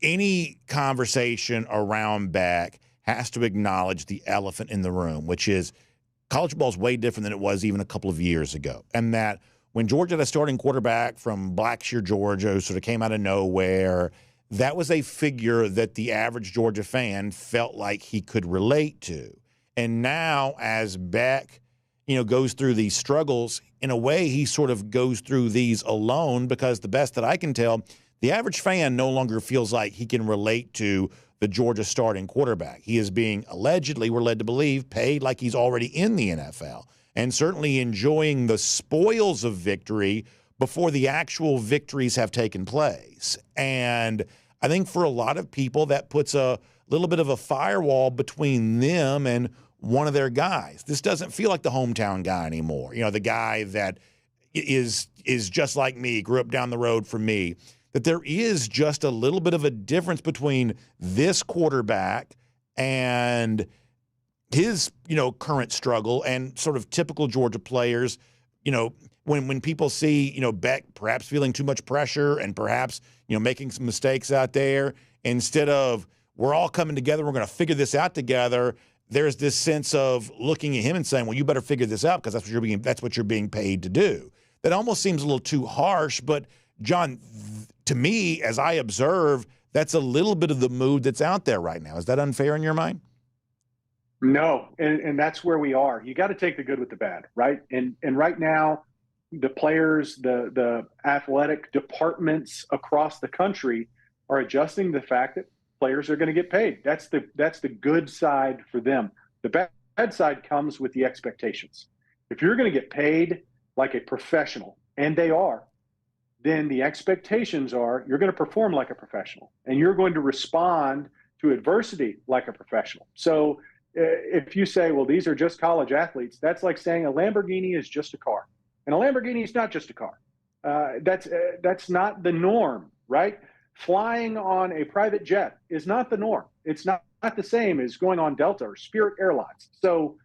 any conversation around Beck has to acknowledge the elephant in the room, which is college football is way different than it was even a couple of years ago, and that when Georgia had a starting quarterback from Blackshear, Georgia, who sort of came out of nowhere, that was a figure that the average Georgia fan felt like he could relate to. And now as Beck, goes through these struggles, in a way he sort of goes through these alone, because the best that I can tell, the average fan no longer feels like he can relate to the Georgia starting quarterback. He is being allegedly, we're led to believe, paid like he's already in the NFL, and certainly enjoying the spoils of victory before the actual victories have taken place. And I think for a lot of people, that puts a little bit of a firewall between them and one of their guys. This doesn't feel like the hometown guy anymore. The guy that is just like me, grew up down the road from me. That there is just a little bit of a difference between this quarterback and his, current struggle and sort of typical Georgia players, when people see, Beck perhaps feeling too much pressure and perhaps, making some mistakes out there, instead of we're all coming together, we're going to figure this out together, there's this sense of looking at him and saying, well, you better figure this out because that's what you're being paid to do. That almost seems a little too harsh, but John, to me, as I observe, that's a little bit of the mood that's out there right now. Is that unfair in your mind? No, and that's where we are. You got to take the good with the bad, right? And right now, the players, the athletic departments across the country are adjusting to the fact that players are going to get paid. That's the good side for them. The bad side comes with the expectations. If you're going to get paid like a professional, and they are, then the expectations are you're going to perform like a professional, and you're going to respond to adversity like a professional. So if you say, well, these are just college athletes, that's like saying a Lamborghini is just a car. And a Lamborghini is not just a car. That's not the norm, right? Flying on a private jet is not the norm. It's not the same as going on Delta or Spirit Airlines. So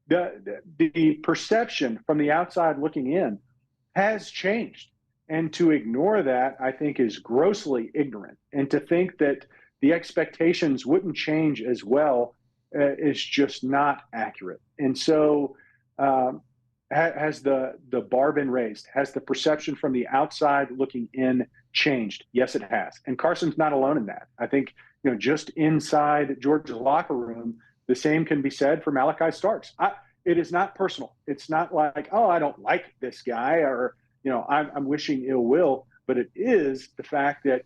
the perception from the outside looking in has changed. And to ignore that, I think, is grossly ignorant. And to think that the expectations wouldn't change as well is just not accurate. And so has the bar been raised? Has the perception from the outside looking in changed? Yes, it has. And Carson's not alone in that. I think, just inside Georgia's locker room, the same can be said for Malachi Starks. It is not personal. It's not like, oh, I don't like this guy, or, I'm wishing ill will. But it is the fact that,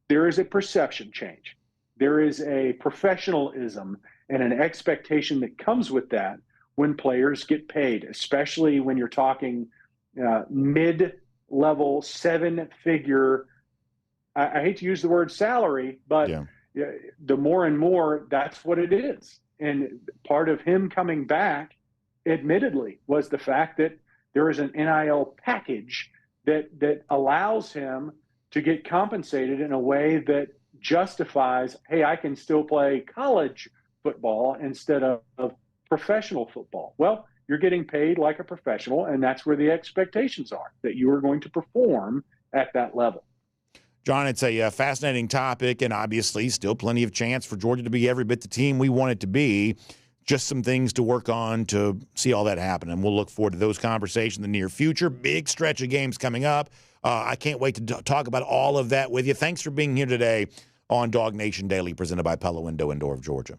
there is a perception change. There is a professionalism and an expectation that comes with that when players get paid, especially when you're talking mid-level, seven-figure, I hate to use the word salary, but the more and more, that's what it is. And part of him coming back, admittedly, was the fact that there is an NIL package that allows him to get compensated in a way that justifies, hey, I can still play college football instead of professional football. Well, you're getting paid like a professional, and that's where the expectations are, that you are going to perform at that level. John, it's a fascinating topic, and obviously still plenty of chance for Georgia to be every bit the team we want it to be. Just some things to work on to see all that happen, and we'll look forward to those conversations in the near future. Big stretch of games coming up. I can't wait to talk about all of that with you. Thanks for being here today on DawgNation Daily, presented by Pella Window and Door of Georgia.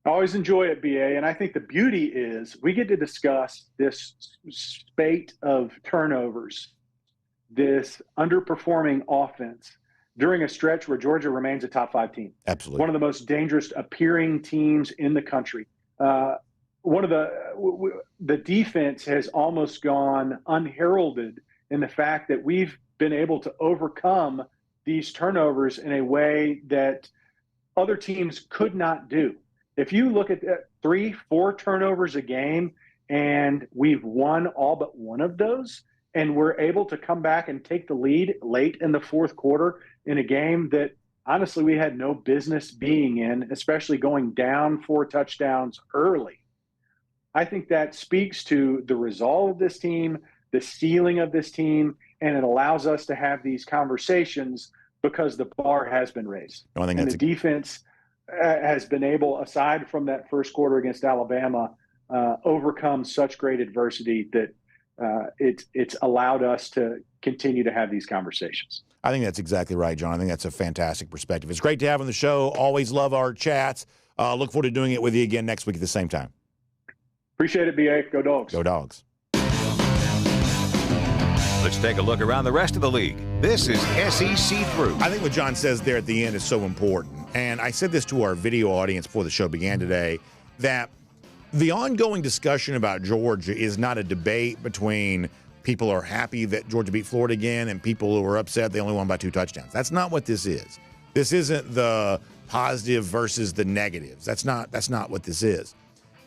I always enjoy it, BA, and I think the beauty is we get to discuss this spate of turnovers, this underperforming offense during a stretch where Georgia remains a top 5 team. Absolutely. One of the most dangerous appearing teams in the country. One of the defense has almost gone unheralded in the fact that we've been able to overcome these turnovers in a way that other teams could not do. If you look at 3-4 turnovers a game, and we've won all but one of those, and we're able to come back and take the lead late in the fourth quarter in a game that honestly we had no business being in, especially going down 4 touchdowns early. I think that speaks to the resolve of this team, the ceiling of this team, and it allows us to have these conversations because the bar has been raised. And the defense has been able, aside from that first quarter against Alabama, overcome such great adversity that it's allowed us to continue to have these conversations. I think that's exactly right, John. I think that's a fantastic perspective. It's great to have on the show. Always love our chats. Look forward to doing it with you again next week at the same time. Appreciate it, BA. Go Dogs. Go Dogs. Let's take a look around the rest of the league. This is SEC Through. I think what John says there at the end is so important. And I said this to our video audience before the show began today, that the ongoing discussion about Georgia is not a debate between people who are happy that Georgia beat Florida again and people who are upset they only won by 2 touchdowns. That's not what this is. This isn't the positive versus the negatives. That's not what this is.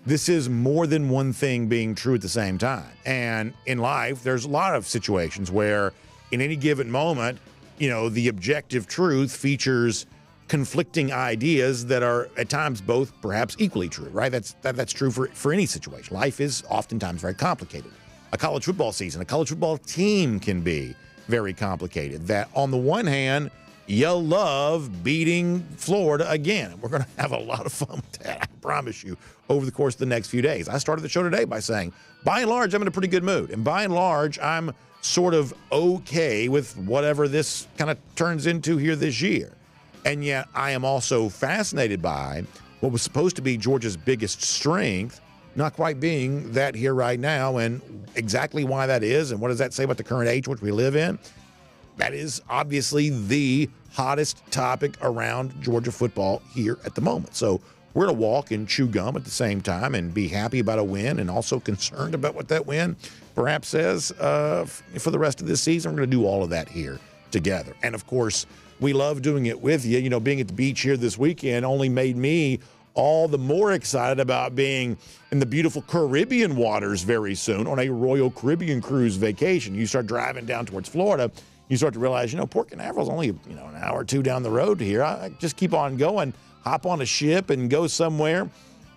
This is more than one thing being true at the same time. And in life, there's a lot of situations where in any given moment, the objective truth features conflicting ideas that are at times both perhaps equally true, right? That's true for any situation. Life is oftentimes very complicated. A college football season, a college football team can be very complicated. That on the one hand, you love beating Florida again. We're going to have a lot of fun with that, I promise you, over the course of the next few days. I started the show today by saying, by and large, I'm in a pretty good mood. And by and large, I'm sort of okay with whatever this kind of turns into here this year. And yet I am also fascinated by what was supposed to be Georgia's biggest strength not quite being that here right now, and exactly why that is and what does that say about the current age which we live in. That is obviously the hottest topic around Georgia football here at the moment. So we're going to walk and chew gum at the same time and be happy about a win and also concerned about what that win perhaps says for the rest of this season. We're going to do all of that here together. And, of course, we love doing it with you. You know, being at the beach here this weekend only made me all the more excited about being in the beautiful Caribbean waters very soon on a Royal Caribbean cruise vacation. You start driving down towards Florida, you start to realize, you know, Port Canaveral's only, an hour or two down the road here. I just keep on going, hop on a ship and go somewhere.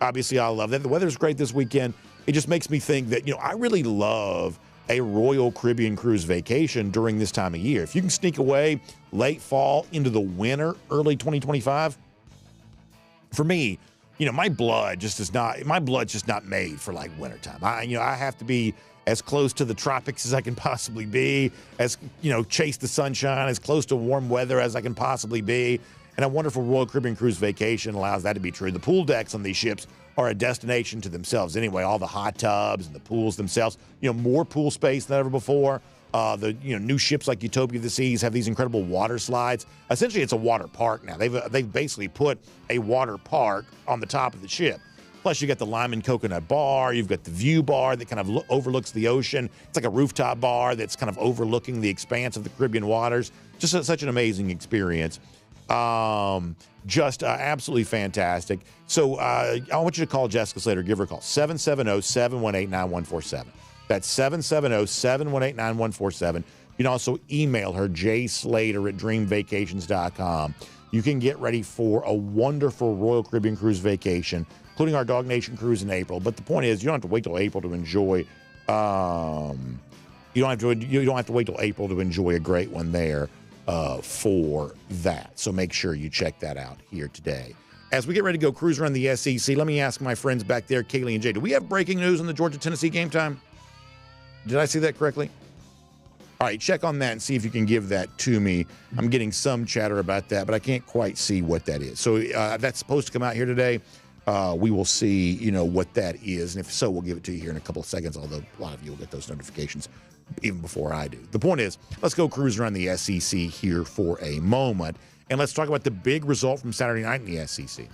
Obviously, I love that. The weather's great this weekend. It just makes me think that, I really love a Royal Caribbean cruise vacation during this time of year. If you can sneak away late fall into the winter, early 2025, for me, my blood's just not made for like wintertime. I have to be as close to the tropics as I can possibly be, as, chase the sunshine, as close to warm weather as I can possibly be. And a wonderful Royal Caribbean cruise vacation allows that to be true. The pool decks on these ships are a destination to themselves anyway. All the hot tubs and the pools themselves, more pool space than ever before. The new ships like Utopia of the Seas have these incredible water slides. Essentially, it's a water park now. They've basically put a water park on the top of the ship. Plus, you got the Lime and Coconut Bar. You've got the View Bar that kind of overlooks the ocean. It's like a rooftop bar that's kind of overlooking the expanse of the Caribbean waters. Just such an amazing experience. Absolutely fantastic. So I want you to call Jessica Slater. Give her a call. 770-718-9147. That's 770-718-9147. You can also email her, jslater@dreamvacations.com. You can get ready for a wonderful Royal Caribbean cruise vacation, including our DawgNation cruise in April. But the point is, you don't have to wait till April to enjoy. You don't have to wait till April to enjoy a great one there for that. So make sure you check that out here today. As we get ready to go cruise around the SEC, let me ask my friends back there, Kaylee and Jay, do we have breaking news on the Georgia-Tennessee game time? Did I see that correctly? All right, check on that and see if you can give that to me. I'm getting some chatter about that, but I can't quite see what that is. So that's supposed to come out here today. We will see, what that is. And if so, we'll give it to you here in a couple of seconds, although a lot of you will get those notifications even before I do. The point is, let's go cruise around the SEC here for a moment. And let's talk about the big result from Saturday night in the SEC.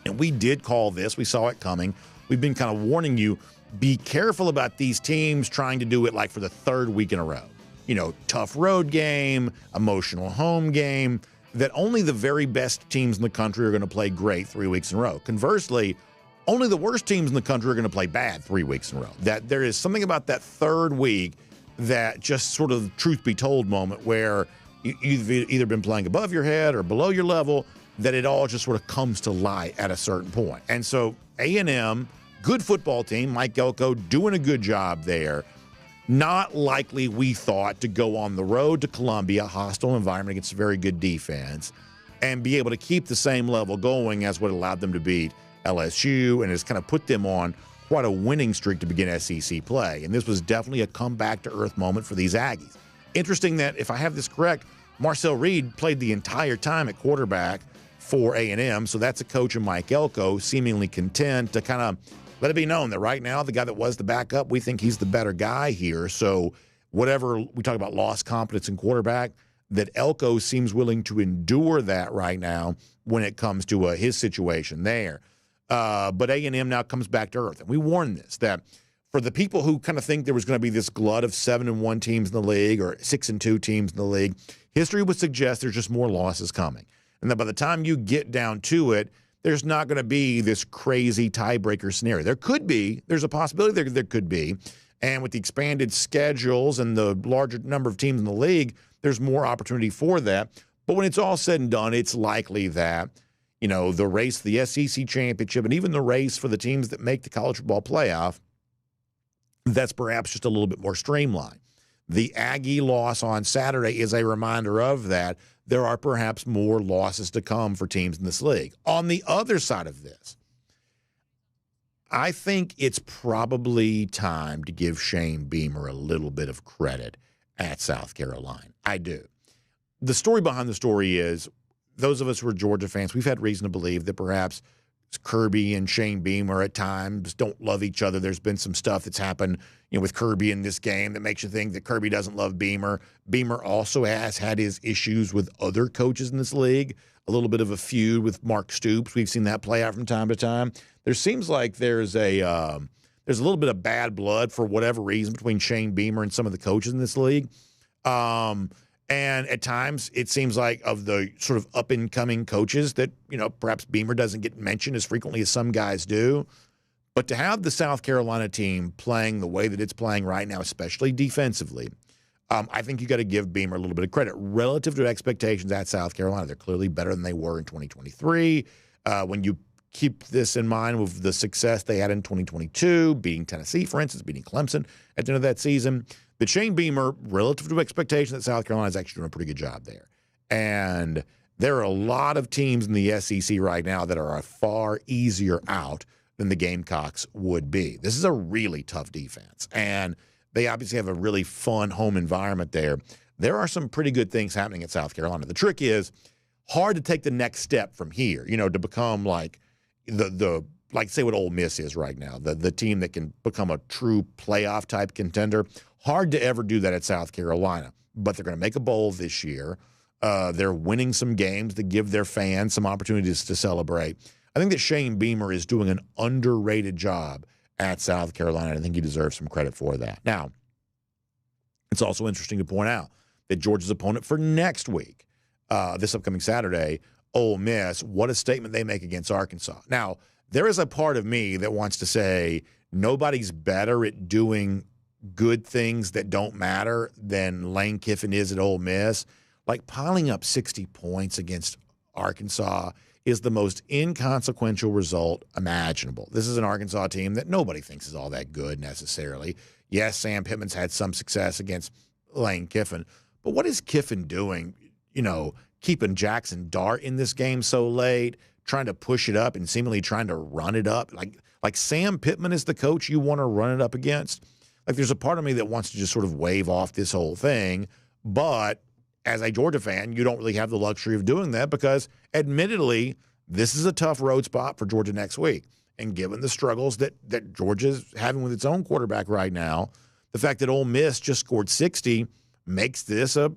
And we did call this. We saw it coming. We've been kind of warning you, be careful about these teams trying to do it like for the third week in a row. Tough road game, emotional home game, that only the very best teams in the country are going to play great 3 weeks in a row. Conversely, only the worst teams in the country are going to play bad 3 weeks in a row. That there is something about that third week that just sort of truth be told moment where you've either been playing above your head or below your level, that it all just sort of comes to light at a certain point. And so A&M, good football team, Mike Elko doing a good job there. Not likely, we thought, to go on the road to Columbia, hostile environment against a very good defense, and be able to keep the same level going as what allowed them to beat LSU and has kind of put them on quite a winning streak to begin SEC play. And this was definitely a come-back-to-earth moment for these Aggies. Interesting that, if I have this correct, Marcel Reed played the entire time at quarterback for A&M, so that's a coach in Mike Elko seemingly content to kind of let it be known that right now the guy that was the backup, we think he's the better guy here. So whatever we talk about lost confidence in quarterback, that Elko seems willing to endure that right now when it comes to his situation there. But A&M now comes back to earth. And we warned this, that for the people who kind of think there was going to be this glut of 7-1 teams in the league or 6-2 teams in the league, history would suggest there's just more losses coming. And that by the time you get down to it, there's not going to be this crazy tiebreaker scenario. There could be. There's a possibility there could be. And with the expanded schedules and the larger number of teams in the league, there's more opportunity for that. But when it's all said and done, it's likely that, the race for the SEC championship and even the race for the teams that make the college football playoff, that's perhaps just a little bit more streamlined. The Aggie loss on Saturday is a reminder of that. There are perhaps more losses to come for teams in this league. On the other side of this, I think it's probably time to give Shane Beamer a little bit of credit at South Carolina. I do. The story behind the story is those of us who are Georgia fans, we've had reason to believe that perhaps Kirby and Shane Beamer at times don't love each other. There's been some stuff that's happened, with Kirby in this game that makes you think that Kirby doesn't love Beamer. Beamer also has had his issues with other coaches in this league, a little bit of a feud with Mark Stoops. We've seen that play out from time to time. There seems like there's a little bit of bad blood for whatever reason between Shane Beamer and some of the coaches in this league. And at times, it seems like of the sort of up-and-coming coaches that, perhaps Beamer doesn't get mentioned as frequently as some guys do. But to have the South Carolina team playing the way that it's playing right now, especially defensively, I think you got to give Beamer a little bit of credit. Relative to expectations at South Carolina, they're clearly better than they were in 2023. When you keep this in mind with the success they had in 2022, beating Tennessee, for instance, beating Clemson at the end of that season, but Shane Beamer, relative to expectations at South Carolina, is actually doing a pretty good job there. And there are a lot of teams in the SEC right now that are a far easier out than the Gamecocks would be. This is a really tough defense, and they obviously have a really fun home environment there. There are some pretty good things happening at South Carolina. The trick is hard to take the next step from here, to become like like say what Ole Miss is right now, the team that can become a true playoff type contender. Hard to ever do that at South Carolina, but they're going to make a bowl this year. They're winning some games that give their fans some opportunities to celebrate. I think that Shane Beamer is doing an underrated job at South Carolina, and I think he deserves some credit for that. Now, it's also interesting to point out that Georgia's opponent for next week, this upcoming Saturday, Ole Miss, what a statement they make against Arkansas. Now, there is a part of me that wants to say nobody's better at doing good things that don't matter than Lane Kiffin is at Ole Miss. Like piling up 60 points against Arkansas is the most inconsequential result imaginable. This is an Arkansas team that nobody thinks is all that good necessarily. Yes, Sam Pittman's had some success against Lane Kiffin, but what is Kiffin doing, keeping Jackson Dart in this game so late, trying to push it up and seemingly trying to run it up? Like Sam Pittman is the coach you want to run it up against? Like there's a part of me that wants to just sort of wave off this whole thing, but as a Georgia fan, you don't really have the luxury of doing that because, admittedly, this is a tough road spot for Georgia next week. And given the struggles that Georgia's having with its own quarterback right now, the fact that Ole Miss just scored 60 makes this a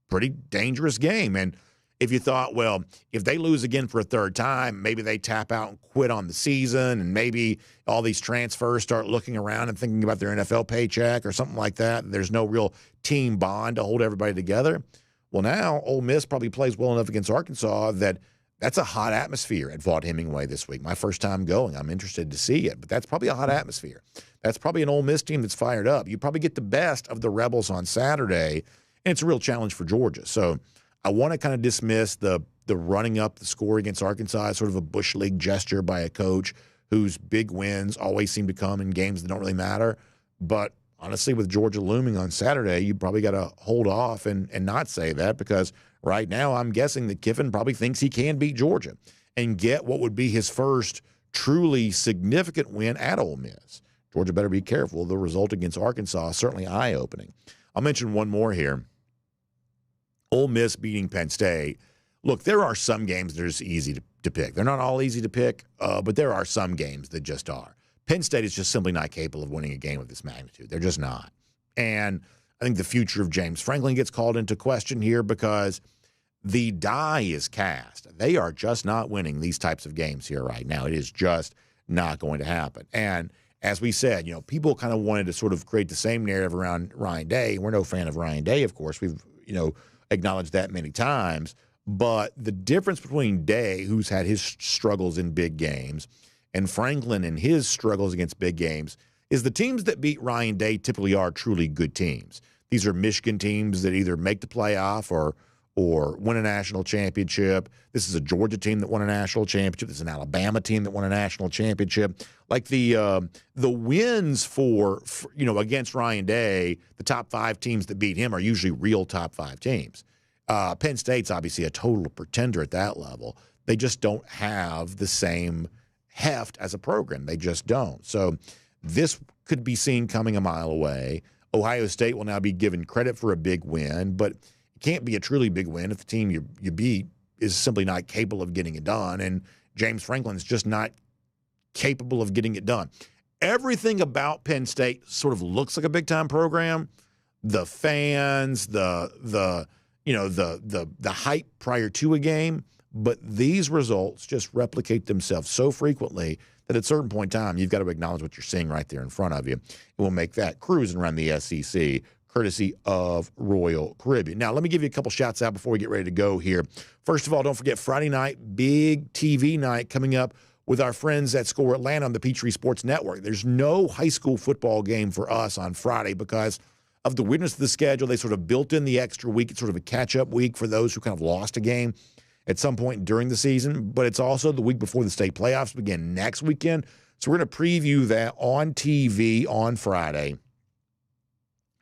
pretty dangerous game. And if you thought, well, if they lose again for a third time, maybe they tap out and quit on the season, and maybe all these transfers start looking around and thinking about their NFL paycheck or something like that, there's no real team bond to hold everybody together. Well, now Ole Miss probably plays well enough against Arkansas that's a hot atmosphere at Vaught Hemingway this week. My first time going. I'm interested to see it, but that's probably a hot atmosphere. That's probably an Ole Miss team that's fired up. You probably get the best of the Rebels on Saturday, and it's a real challenge for Georgia. So I want to kind of dismiss the running up the score against Arkansas as sort of a Bush League gesture by a coach whose big wins always seem to come in games that don't really matter. But honestly, with Georgia looming on Saturday, you probably got to hold off and not say that because right now I'm guessing that Kiffin probably thinks he can beat Georgia and get what would be his first truly significant win at Ole Miss. Georgia better be careful. The result against Arkansas is certainly eye-opening. I'll mention one more here. Ole Miss beating Penn State. Look, there are some games that are just easy to pick. They're not all easy to pick, but there are some games that just are. Penn State is just simply not capable of winning a game of this magnitude. They're just not. And I think the future of James Franklin gets called into question here because the die is cast. They are just not winning these types of games here right now. It is just not going to happen. And as we said, people kind of wanted to sort of create the same narrative around Ryan Day. We're no fan of Ryan Day, of course. We've, acknowledged that many times. But the difference between Day, who's had his struggles in big games, and Franklin and his struggles against big games is the teams that beat Ryan Day typically are truly good teams. These are Michigan teams that either make the playoff or win a national championship. This is a Georgia team that won a national championship. This is an Alabama team that won a national championship. Like the wins for against Ryan Day, the top 5 teams that beat him are usually real top 5 teams. Penn State's obviously a total pretender at that level. They just don't have the same heft as a program. They just don't. So this could be seen coming a mile away. Ohio State will now be given credit for a big win, but it can't be a truly big win if the team you beat is simply not capable of getting it done, and James Franklin's just not capable of getting it done. Everything about Penn State sort of looks like a big-time program. The fans, the hype prior to a game, but these results just replicate themselves so frequently that at a certain point in time, you've got to acknowledge what you're seeing right there in front of you. It will make that cruising around the SEC, courtesy of Royal Caribbean. Now, let me give you a couple shouts out before we get ready to go here. First of all, don't forget Friday night, big TV night coming up with our friends at Score Atlanta on the Peachtree Sports Network. There's no high school football game for us on Friday because of the weirdness of the schedule. They sort of built in the extra week. It's sort of a catch-up week for those who kind of lost a game at some point during the season, but it's also the week before the state playoffs begin next weekend. So we're going to preview that on TV on Friday.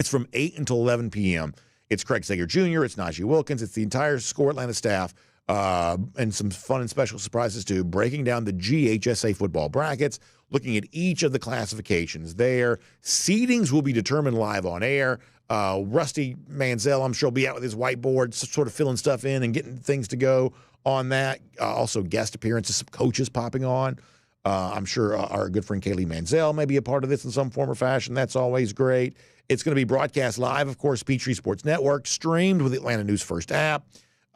It's from 8 until 11 p.m. It's Craig Sager Jr., it's Najee Wilkins, it's the entire Score Atlanta staff, and some fun and special surprises too, breaking down the GHSA football brackets, looking at each of the classifications there. Seedings will be determined live on air. Rusty Manziel, I'm sure, will be out with his whiteboard, sort of filling stuff in and getting things to go on that. Also guest appearances, some coaches popping on. I'm sure our good friend Kaylee Manziel may be a part of this in some form or fashion. That's always great. It's going to be broadcast live, of course, Peachtree Sports Network, streamed with the Atlanta News First app,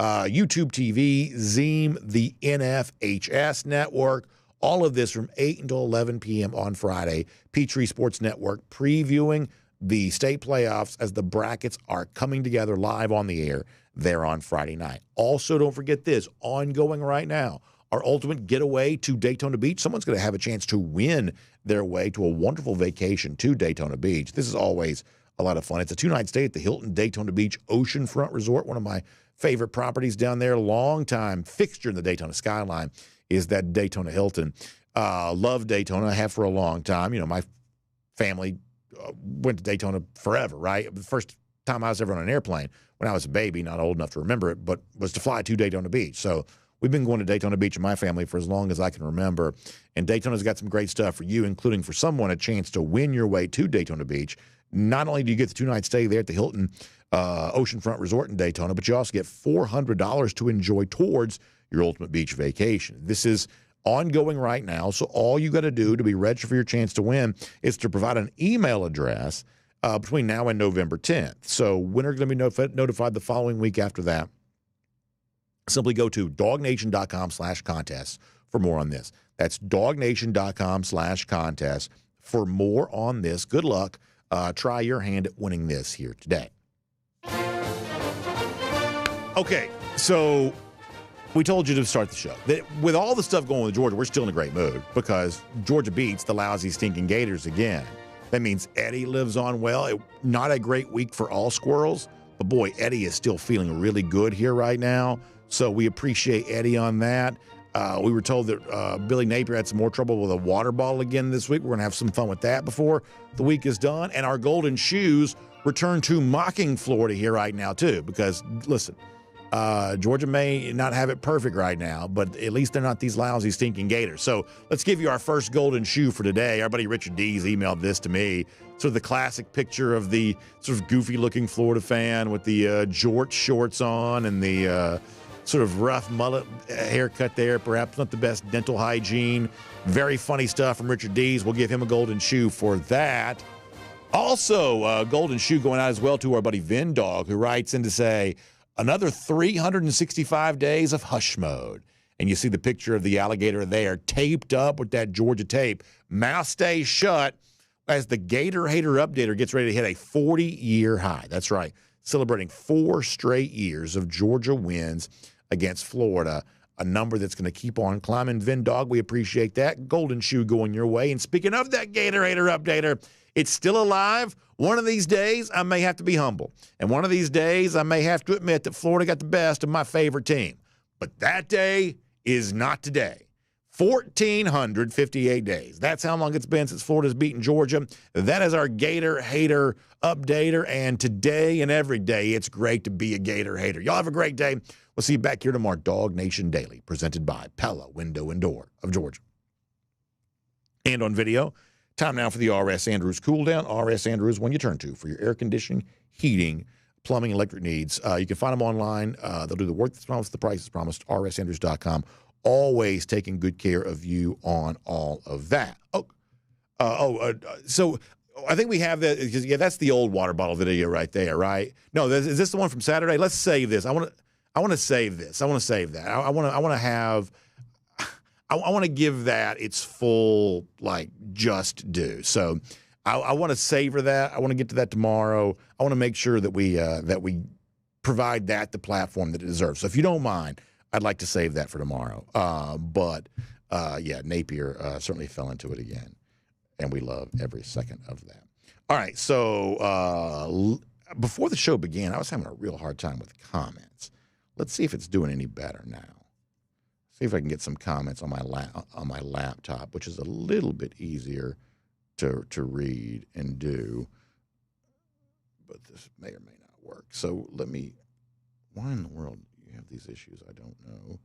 YouTube TV, Zeem, the NFHS Network. All of this from 8 until 11 p.m. on Friday. Peachtree Sports Network previewing the state playoffs as the brackets are coming together live on the air there on Friday night. Also, don't forget this, ongoing right now, our ultimate getaway to Daytona Beach. Someone's going to have a chance to win their way to a wonderful vacation to Daytona Beach. This is always a lot of fun. It's a 2-night stay at the Hilton Daytona Beach Oceanfront Resort, one of my favorite properties down there. Long-time fixture in the Daytona skyline is that Daytona Hilton. Love Daytona. I have for a long time. You know, my family went to Daytona forever, right? The first time I was ever on an airplane when I was a baby, not old enough to remember it, but was to fly to Daytona Beach. So we've been going to Daytona Beach in my family for as long as I can remember. And Daytona's got some great stuff for you, including for someone a chance to win your way to Daytona Beach. Not only do you get the 2-night stay there at the Hilton Oceanfront Resort in Daytona, but you also get $400 to enjoy towards your ultimate beach vacation. This is ongoing right now, so all you got to do to be registered for your chance to win is to provide an email address between now and November 10th. So winners are going to be notified the following week after that. Simply go to DawgNation.com/contest for more on this. That's DawgNation.com/contest for more on this. Good luck. Try your hand at winning this here today. Okay, so we told you to start the show that with all the stuff going with Georgia, we're still in a great mood because Georgia beats the lousy, stinking Gators again. That means Eddie lives on well. Not a great week for all squirrels, but boy, Eddie is still feeling really good here right now. So we appreciate Eddie on that. We were told that Billy Napier had some more trouble with a water bottle again this week. We're going to have some fun with that before the week is done. And our golden shoes return to mocking Florida here right now, too, because, listen, Georgia may not have it perfect right now, but at least they're not these lousy, stinking Gators. So let's give you our first golden shoe for today. Our buddy Richard Dees emailed this to me. Sort of the classic picture of the sort of goofy-looking Florida fan with the jorts shorts on and the sort of rough mullet haircut there, perhaps not the best dental hygiene. Very funny stuff from Richard Dees. We'll give him a golden shoe for that. Also, golden shoe going out as well to our buddy Vin Dog, who writes in to say, another 365 days of hush mode. And you see the picture of the alligator there taped up with that Georgia tape. Mouth stays shut as the Gator Hater Updater gets ready to hit a 40-year high. That's right. Celebrating 4 straight years of Georgia wins against Florida, a number that's going to keep on climbing. Vin Dog, we appreciate that. Golden shoe going your way. And speaking of that Gator Hater Updater, it's still alive. One of these days, I may have to be humble. And one of these days, I may have to admit that Florida got the best of my favorite team. But that day is not today. 1,458 days. That's how long it's been since Florida's beaten Georgia. That is our Gator Hater Updater. And today and every day, it's great to be a Gator Hater. Y'all have a great day. We'll see you back here tomorrow. DawgNation Daily, presented by Pella Window and Door of Georgia. and on video. Time now for the R.S. Andrews Cool Down. R.S. Andrews, one you turn to for your air conditioning, heating, plumbing, electric needs. You can find them online. They'll do the work that's promised, the price is promised, rsandrews.com. Always taking good care of you on all of that. So I think we have that, because, that's the old water bottle video right there, right? No, is this the one from Saturday? Let's save this. I want to save this. I want to save that. I want to give that its full, just due. So I want to savor that. I want to get to that tomorrow. I want to make sure that we provide that the platform that it deserves. So if you don't mind, I'd like to save that for tomorrow. But Napier certainly fell into it again, and we love every second of that. All right, so before the show began, I was having a real hard time with comments. Let's see if it's doing any better now. See if I can get some comments on my laptop, which is a little bit easier to read and do, but this may or may not work. So why in the world do you have these issues? I don't know,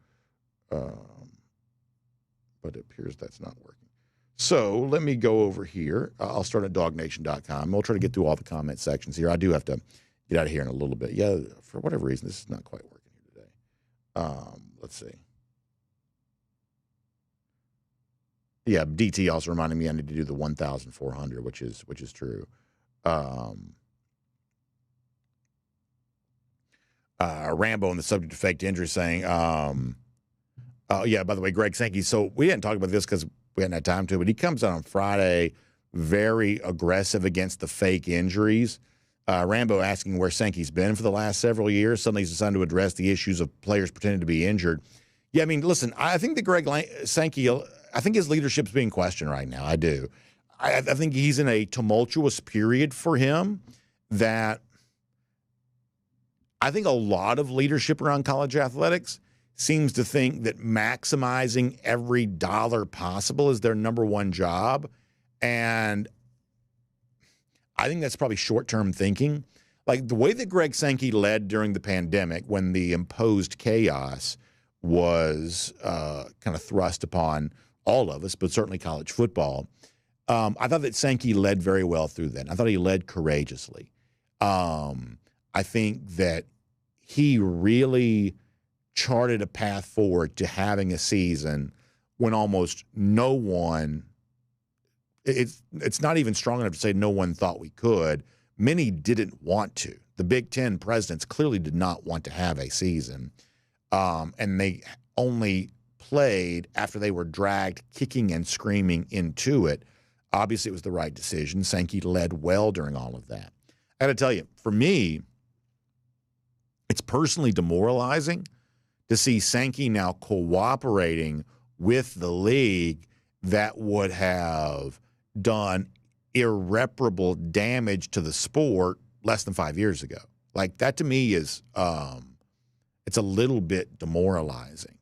but it appears that's not working. So let me go over here. I'll start at DawgNation.com. We'll try to get through all the comment sections here. I do have to get out of here in a little bit. Yeah, for whatever reason, this is not quite working here today. Let's see. Yeah, DT also reminded me I need to do the 1,400, which is true. Rambo on the subject of faked injury saying, by the way, Greg Sankey. So we didn't talk about this because we hadn't had time to, but he comes out on Friday very aggressive against the fake injuries. Rambo asking where Sankey's been for the last several years. Suddenly he's decided to address the issues of players pretending to be injured. Yeah, I mean, listen, I think that Greg Sankey, I think his leadership's being questioned right now. I do. I think he's in a tumultuous period for him that I think a lot of leadership around college athletics seems to think that maximizing every dollar possible is their number one job. And I think that's probably short-term thinking. Like the way that Greg Sankey led during the pandemic when the imposed chaos was kind of thrust upon all of us, but certainly college football. I thought that Sankey led very well through that. I thought he led courageously. I think that he really charted a path forward to having a season when almost no one, it's not even strong enough to say no one thought we could. Many didn't want to. The Big Ten presidents clearly did not want to have a season. And they only played after they were dragged kicking and screaming into it. Obviously, it was the right decision. Sankey led well during all of that. I got to tell you, for me, it's personally demoralizing to see Sankey now cooperating with the league that would have done irreparable damage to the sport less than 5 years ago. Like, that to me is it's a little bit demoralizing.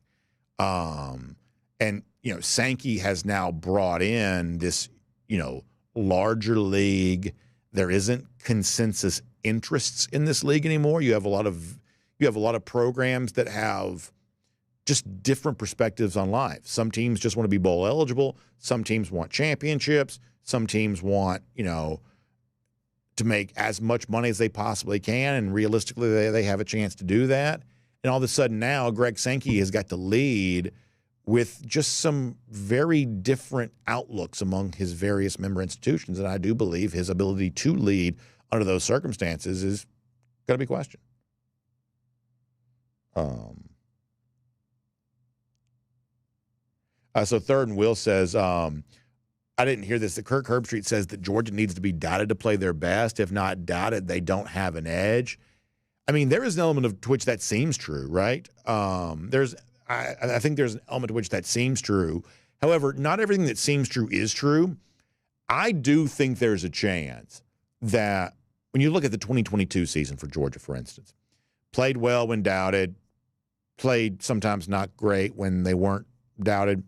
And, Sankey has now brought in this, larger league. There isn't consensus interests in this league anymore. You have a lot of programs that have just different perspectives on life. Some teams just want to be bowl eligible. Some teams want championships. Some teams want, to make as much money as they possibly can, and realistically they have a chance to do that. And all of a sudden now Greg Sankey has got to lead with just some very different outlooks among his various member institutions. And I do believe his ability to lead under those circumstances is going to be questioned. So Third and Will says, I didn't hear this. The Kirk Herbstreit says that Georgia needs to be doubted to play their best. If not doubted, they don't have an edge. I mean, there is an element of to which that seems true, right? I think there's an element to which that seems true. However, not everything that seems true is true. I do think there's a chance that when you look at the 2022 season for Georgia, for instance, played well when doubted, played sometimes not great when they weren't doubted.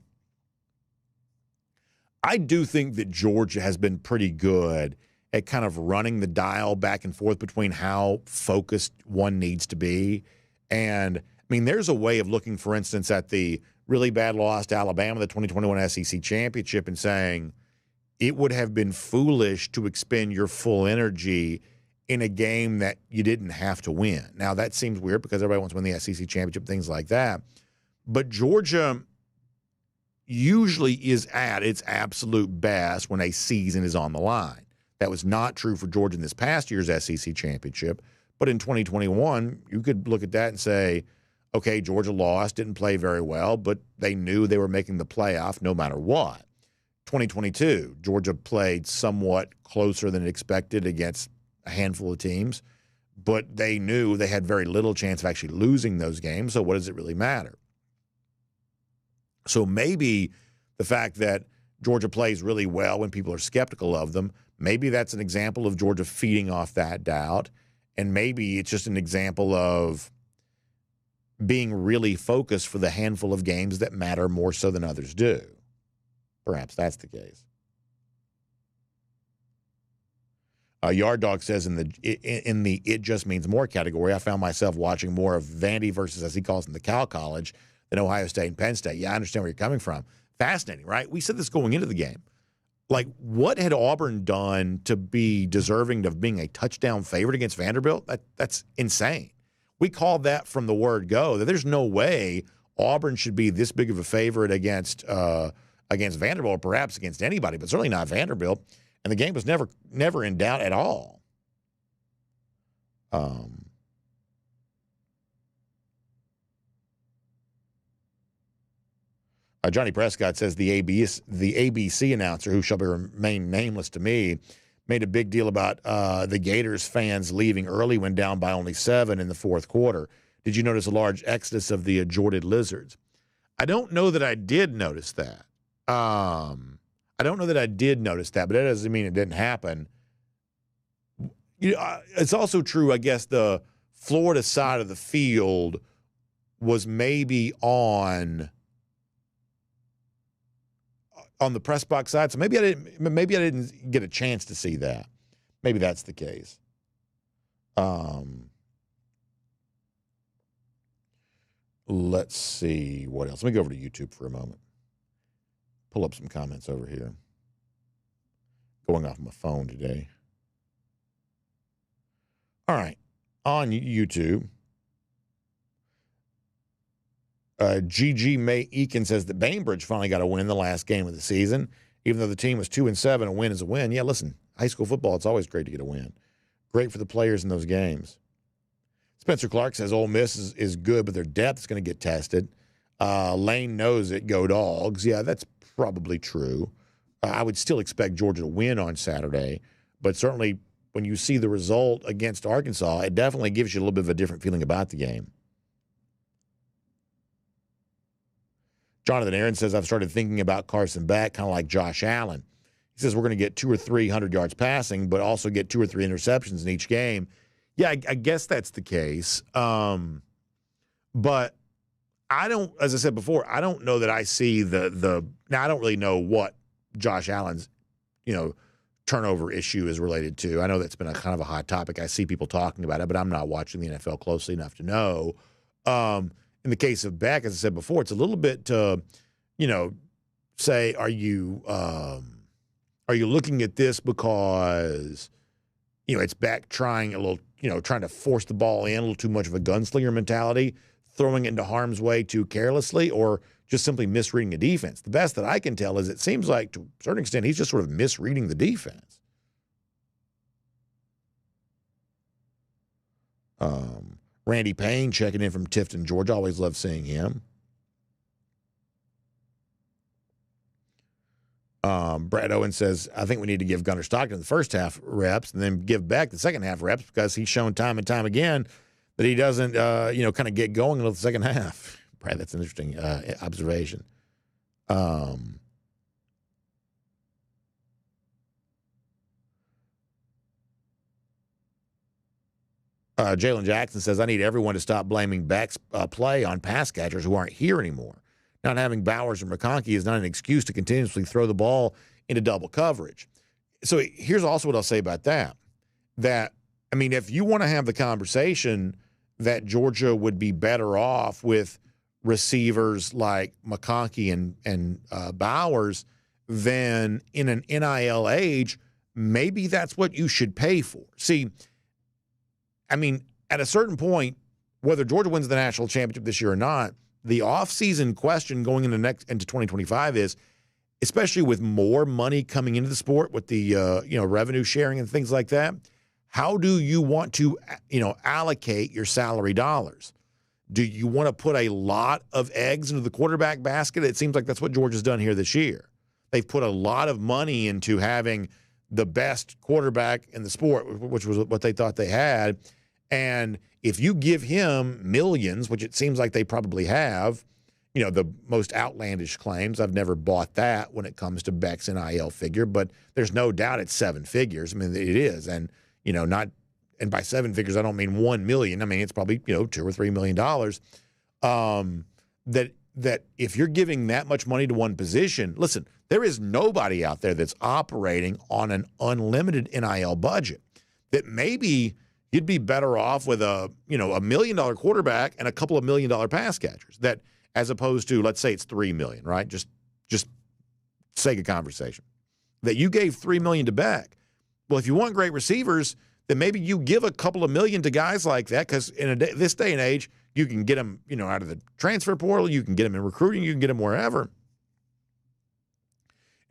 I do think that Georgia has been pretty good at kind of running the dial back and forth between how focused one needs to be. And mean, there's a way of looking, for instance, at the really bad loss to Alabama, the 2021 SEC championship, and saying it would have been foolish to expend your full energy in a game that you didn't have to win. Now, that seems weird because everybody wants to win the SEC championship, things like that. But Georgia usually is at its absolute best when a season is on the line. That was not true for Georgia in this past year's SEC championship. But in 2021, you could look at that and say, okay, Georgia lost, didn't play very well, but they knew they were making the playoff no matter what. 2022, Georgia played somewhat closer than expected against a handful of teams, but they knew they had very little chance of actually losing those games, so what does it really matter? So maybe the fact that Georgia plays really well when people are skeptical of them, maybe that's an example of Georgia feeding off that doubt, and maybe it's just an example of being really focused for the handful of games that matter more so than others do. Perhaps that's the case. Yard Dog says in the it just means more category, I found myself watching more of Vandy versus, as he calls them, the Cal College than Ohio State and Penn State. Yeah, I understand where you're coming from. Fascinating, right? We said this going into the game. Like, what had Auburn done to be deserving of being a touchdown favorite against Vanderbilt? That's insane. We called that from the word go, that there's no way Auburn should be this big of a favorite against Vanderbilt, or perhaps against anybody, but certainly not Vanderbilt. And the game was never in doubt at all. Johnny Prescott says the ABC announcer, who shall remain nameless to me, made a big deal about the Gators fans leaving early when down by only 7 in the fourth quarter. Did you notice a large exodus of the Jordan Lizards? I don't know that I did notice that. But that doesn't mean it didn't happen. It's also true, I guess, the Florida side of the field was maybe on the press box side, so maybe I didn't get a chance to see that. Maybe that's the case. Let's see what else. Let me go over to YouTube for a moment. Pull up some comments over here. Going off my phone today. All right, on YouTube. GG May Eakin says that Bainbridge finally got a win the last game of the season. Even though the team was 2-7, a win is a win. Yeah, listen, high school football, it's always great to get a win. Great for the players in those games. Spencer Clark says Ole Miss is good, but their depth is going to get tested. Lane knows it. Go Dogs. Yeah, that's probably true. I would still expect Georgia to win on Saturday, but certainly when you see the result against Arkansas, it definitely gives you a little bit of a different feeling about the game. Jonathan Aaron says, I've started thinking about Carson Beck, kind of like Josh Allen. He says we're going to get 200 or 300 yards passing, but also get 2 or 3 interceptions in each game. Yeah, I guess that's the case. But I don't, as I said before, I don't know that I see now I don't really know what Josh Allen's, turnover issue is related to. I know that's been a kind of a hot topic. I see people talking about it, but I'm not watching the NFL closely enough to know. In the case of Beck, as I said before, it's a little bit to, say, are you looking at this because, it's Beck trying trying to force the ball in, a little too much of a gunslinger mentality, throwing it into harm's way too carelessly, or just simply misreading the defense? The best that I can tell is it seems like, to a certain extent, he's just sort of misreading the defense. Randy Payne checking in from Tifton, Georgia. Always love seeing him. Brad Owen says, I think we need to give Gunnar Stockton the first half reps and then give Beck the second half reps, because he's shown time and time again that he doesn't, kind of get going until the second half. Brad, that's an interesting observation. Jalen Jackson says, I need everyone to stop blaming Beck's play on pass catchers who aren't here anymore. Not having Bowers and McConkey is not an excuse to continuously throw the ball into double coverage. So here's also what I'll say about that. If you want to have the conversation that Georgia would be better off with receivers like McConkey and Bowers than in an NIL age, maybe that's what you should pay for. See, I mean, at a certain point, whether Georgia wins the national championship this year or not, the offseason question going into 2025 is, especially with more money coming into the sport with the revenue sharing and things like that, how do you want to allocate your salary dollars? Do you want to put a lot of eggs into the quarterback basket? It seems like that's what Georgia's done here this year. They've put a lot of money into having the best quarterback in the sport, which was what they thought they had. And if you give him millions, which it seems like they probably have, the most outlandish claims, I've never bought that when it comes to Beck's NIL figure, but there's no doubt it's seven figures. I mean, it is. And, and by seven figures, I don't mean 1 million. I mean, it's probably, $2 or $3 million. That if you're giving that much money to one position, listen, there is nobody out there that's operating on an unlimited NIL budget. That maybe you'd be better off with a $1 million quarterback and a couple of $1 million pass catchers. That as opposed to, let's say it's $3 million, right? Just sake of conversation. That you gave $3 million to Beck. Well, if you want great receivers, then maybe you give a couple of million to guys like that, because in this day and age, you can get them, out of the transfer portal, you can get them in recruiting, you can get them wherever.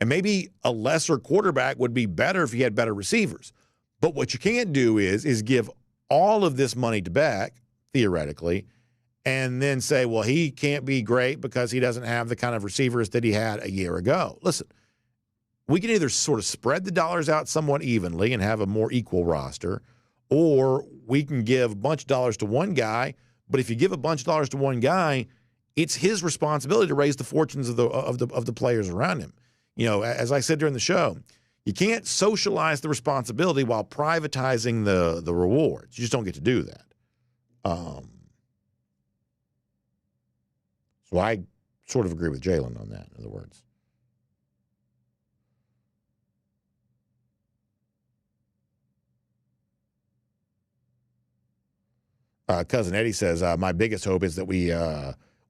And maybe a lesser quarterback would be better if he had better receivers. But what you can't do is give all of this money to Beck, theoretically, and then say, well, he can't be great because he doesn't have the kind of receivers that he had a year ago. Listen, we can either sort of spread the dollars out somewhat evenly and have a more equal roster, or we can give a bunch of dollars to one guy. But if you give a bunch of dollars to one guy, it's his responsibility to raise the fortunes of the players around him. As I said during the show, you can't socialize the responsibility while privatizing the rewards. You just don't get to do that. So I sort of agree with Jalen on that, in other words. Cousin Eddie says, my biggest hope is that we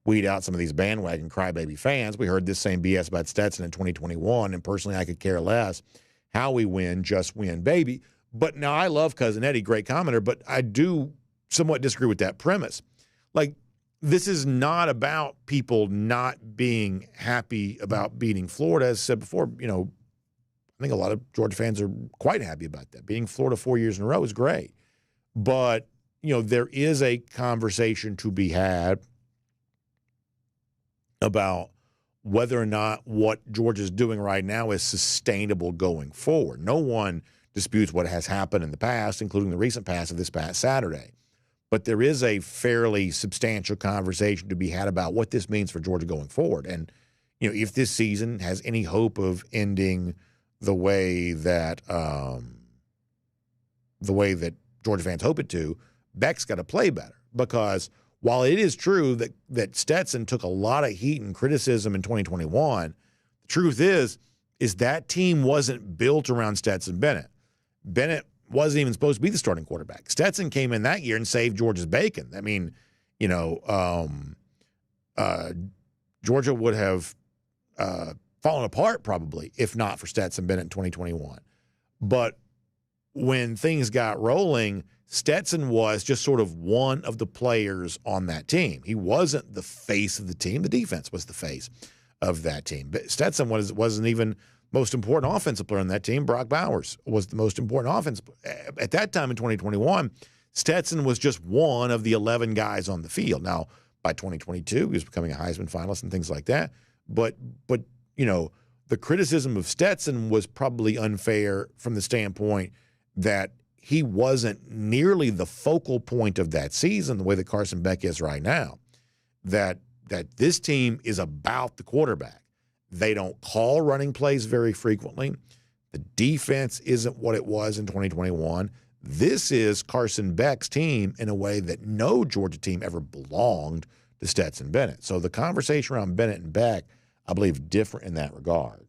weed out some of these bandwagon crybaby fans. We heard this same BS about Stetson in 2021, and personally I could care less how we win, just win, baby. But now I love Cousin Eddie, great commenter, but I do somewhat disagree with that premise. Like, this is not about people not being happy about beating Florida. As I said before, I think a lot of Georgia fans are quite happy about that. Beating Florida 4 years in a row is great. But, there is a conversation to be had about whether or not what Georgia's doing right now is sustainable going forward. No one disputes what has happened in the past, including the recent pass of this past Saturday. But there is a fairly substantial conversation to be had about what this means for Georgia going forward. And, if this season has any hope of ending the way that Georgia fans hope it to, Beck's got to play better. Because while it is true that Stetson took a lot of heat and criticism in 2021, the truth is that team wasn't built around Stetson Bennett. Bennett wasn't even supposed to be the starting quarterback. Stetson came in that year and saved Georgia's bacon. I mean, Georgia would have fallen apart probably if not for Stetson Bennett in 2021. But when things got rolling, Stetson was just sort of one of the players on that team. He wasn't the face of the team. The defense was the face of that team. But Stetson wasn't even most important offensive player on that team. Brock Bowers was the most important offense. At that time in 2021, Stetson was just one of the 11 guys on the field. Now, by 2022, he was becoming a Heisman finalist and things like that. But the criticism of Stetson was probably unfair from the standpoint that he wasn't nearly the focal point of that season the way that Carson Beck is right now. That this team is about the quarterback. They don't call running plays very frequently. The defense isn't what it was in 2021. This is Carson Beck's team in a way that no Georgia team ever belonged to Stetson Bennett. So the conversation around Bennett and Beck, I believe, different in that regard.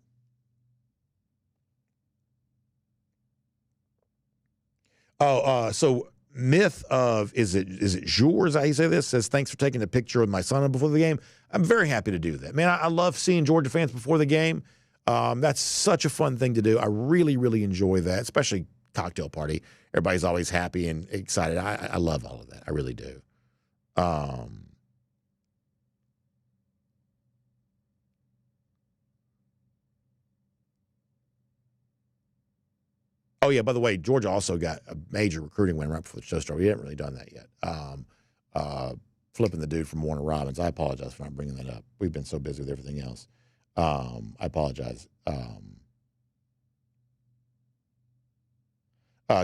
So myth of is it Jules, how you say this, says, thanks for taking a picture with my son before the game. I'm very happy to do that. Man, I love seeing Georgia fans before the game. That's such a fun thing to do. I really, really enjoy that, especially cocktail party. Everybody's always happy and excited. I love all of that. I really do. Oh, yeah, by the way, Georgia also got a major recruiting win right before the show started. We haven't really done that yet. Flipping the dude from Warner Robins. I apologize for not bringing that up. We've been so busy with everything else. I apologize.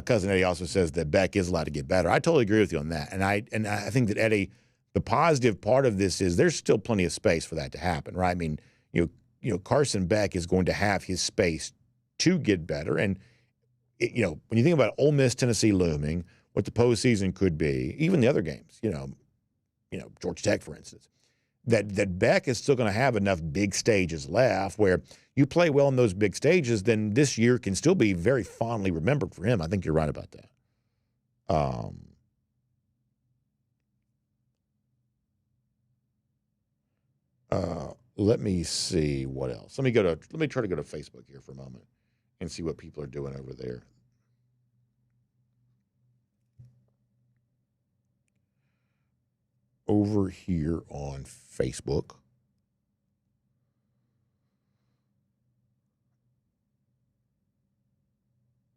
Cousin Eddie also says that Beck is allowed to get better. I totally agree with you on that. And I think that, Eddie, the positive part of this is there's still plenty of space for that to happen, right? I mean, you know, Carson Beck is going to have his space to get better. And, you know, when you think about Ole Miss, Tennessee looming, what the postseason could be, even the other games, you know, Georgia Tech, for instance, that Beck is still going to have enough big stages left where you play well in those big stages, then this year can still be very fondly remembered for him. I think you're right about that. Let me see what else. Let me try to go to Facebook here for a moment and see what people are doing over there. Over here on Facebook.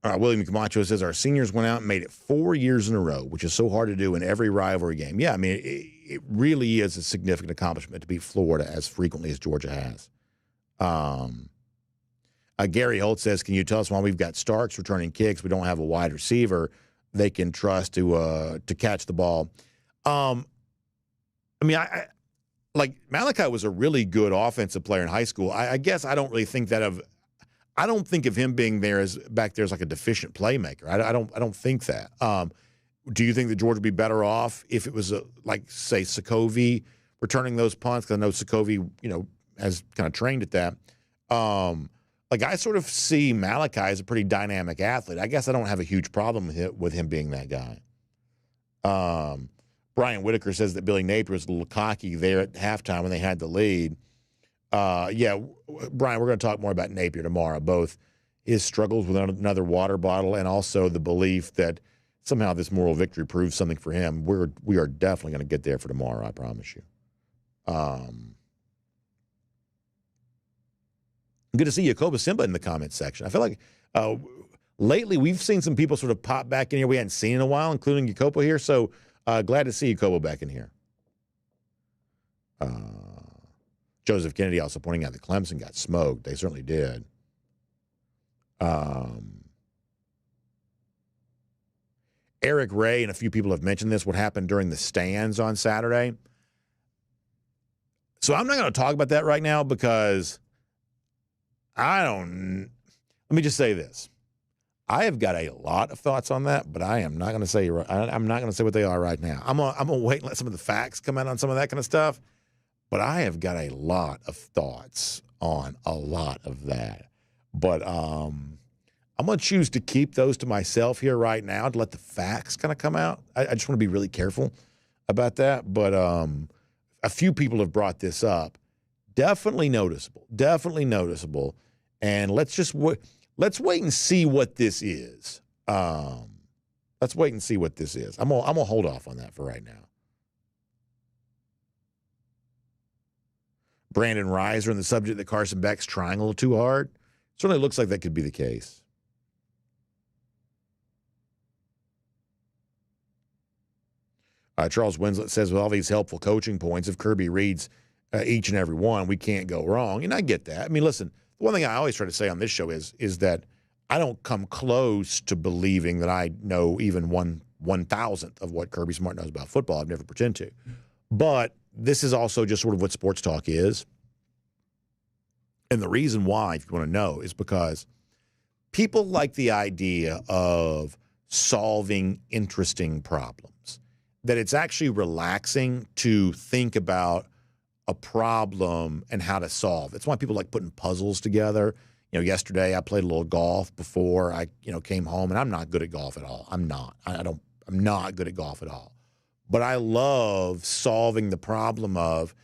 William Camacho says our seniors went out and made it 4 years in a row, which is so hard to do in every rivalry game. Yeah, I mean, it really is a significant accomplishment to beat Florida as frequently as Georgia has. Gary Holt says, can you tell us why we've got Starks returning kicks? We don't have a wide receiver they can trust to catch the ball. I mean, like Malachi was a really good offensive player in high school. I guess I don't really think that of. I don't think of him being there as back there as like a deficient playmaker. I don't think that. Do you think that Georgia would be better off if it was like say Sokovie returning those punts? Because I know Sokovie, you know, has kind of trained at that. Like I sort of see Malachi as a pretty dynamic athlete. I guess I don't have a huge problem with him being that guy. Brian Whitaker says that Billy Napier was a little cocky there at halftime when they had the lead. Yeah, Brian, we're going to talk more about Napier tomorrow, both his struggles with another water bottle and also the belief that somehow this moral victory proves something for him. We are definitely going to get there for tomorrow, I promise you. Good to see Yacoba Simba in the comments section. I feel like lately we've seen some people sort of pop back in here we hadn't seen in a while, including Yacoba here, so glad to see Yacoba back in here. Joseph Kennedy also pointing out that Clemson got smoked. They certainly did. Eric Ray and a few people have mentioned this, what happened during the stands on Saturday. So I'm not going to talk about that right now because let me just say this. I have got a lot of thoughts on that, but I'm not going to say what they are right now. I'm going to wait and let some of the facts come out on some of that kind of stuff. But I have got a lot of thoughts on a lot of that. But I'm going to choose to keep those to myself here right now to let the facts kind of come out. I just want to be really careful about that. But a few people have brought this up. Definitely noticeable. And let's wait and see what this is. Let's wait and see what this is. I'm gonna hold off on that for right now. Brandon Reiser on the subject that Carson Beck's trying a little too hard. Certainly looks like that could be the case. Charles Winslet says, with all these helpful coaching points, if Kirby reads each and every one, we can't go wrong. And I get that. I mean, listen, the one thing I always try to say on this show is that I don't come close to believing that I know even 1/1000th of what Kirby Smart knows about football. I've never pretend to. But this is also just sort of what sports talk is. And the reason why, if you want to know, is because people like the idea of solving interesting problems, that it's actually relaxing to think about a problem and how to solve. It's why people like putting puzzles together. You know, yesterday I played a little golf before I, came home, and I'm not good at golf at all. I'm not. I I'm not good at golf at all. But I love solving the problem of,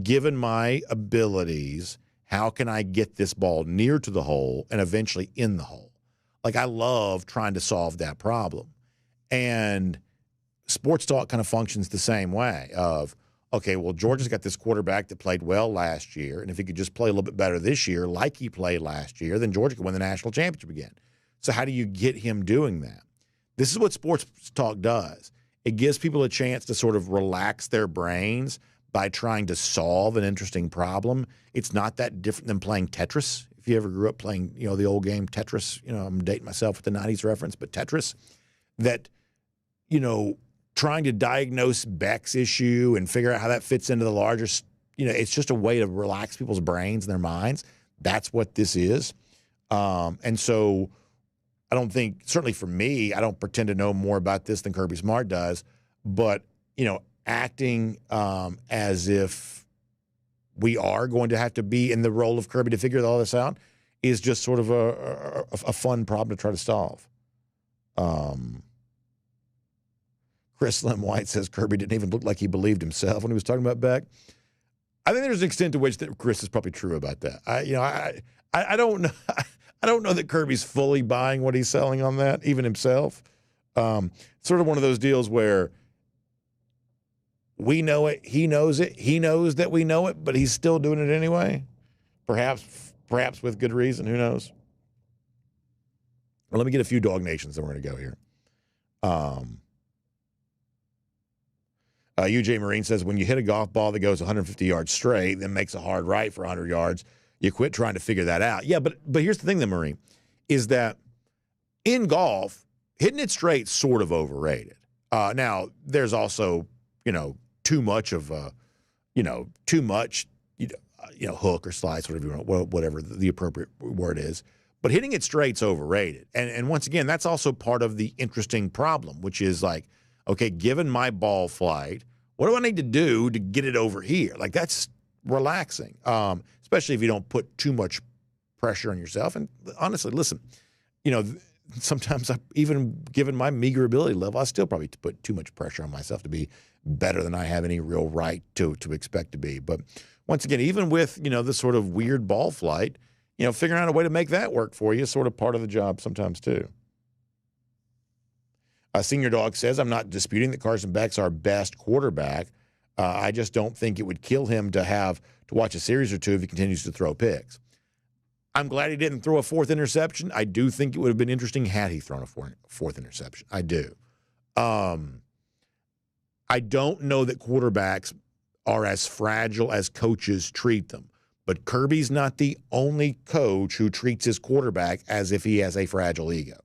given my abilities, how can I get this ball near to the hole and eventually in the hole? Like, I love trying to solve that problem. And sports talk kind of functions the same way of, okay, well, Georgia's got this quarterback that played well last year, and if he could just play a little bit better this year like he played last year, then Georgia could win the national championship again. So how do you get him doing that? This is what sports talk does. It gives people a chance to sort of relax their brains by trying to solve an interesting problem. It's not that different than playing Tetris. If you ever grew up playing, the old game Tetris, I'm dating myself with the 90s reference, but Tetris, that, trying to diagnose Beck's issue and figure out how that fits into the larger, it's just a way to relax people's brains and their minds. That's what this is. And so I don't think, certainly for me, I don't pretend to know more about this than Kirby Smart does, but, acting as if we are going to have to be in the role of Kirby to figure all this out is just sort of a fun problem to try to solve. Chris Slim White says Kirby didn't even look like he believed himself when he was talking about Beck. I think there's an extent to which that Chris is probably true about that. I don't know. I don't know that Kirby's fully buying what he's selling on that, even himself. Sort of one of those deals where we know it, he knows it, he knows that we know it, but he's still doing it anyway. Perhaps with good reason. Who knows? Well, let me get a few dog nations, then we're going to go here. UJ Marine says, when you hit a golf ball that goes 150 yards straight, then makes a hard right for 100 yards, you quit trying to figure that out. Yeah, but here's the thing, then, Marine, is that in golf, hitting it straight is sort of overrated. Now, there's also, too much of hook or slice, whatever you want, whatever the appropriate word is. But hitting it straight's overrated. And once again, that's also part of the interesting problem, which is like, okay, given my ball flight, what do I need to do to get it over here? Like, that's relaxing, especially if you don't put too much pressure on yourself. And honestly, listen, sometimes even given my meager ability level, I still probably put too much pressure on myself to be better than I have any real right to expect to be. But once again, even with, this sort of weird ball flight, figuring out a way to make that work for you is sort of part of the job sometimes too. Senior Dog says, I'm not disputing that Carson Beck's our best quarterback. I just don't think it would kill him to watch a series or two if he continues to throw picks. I'm glad he didn't throw a fourth interception. I do think it would have been interesting had he thrown a fourth interception. I do. I don't know that quarterbacks are as fragile as coaches treat them. But Kirby's not the only coach who treats his quarterback as if he has a fragile ego.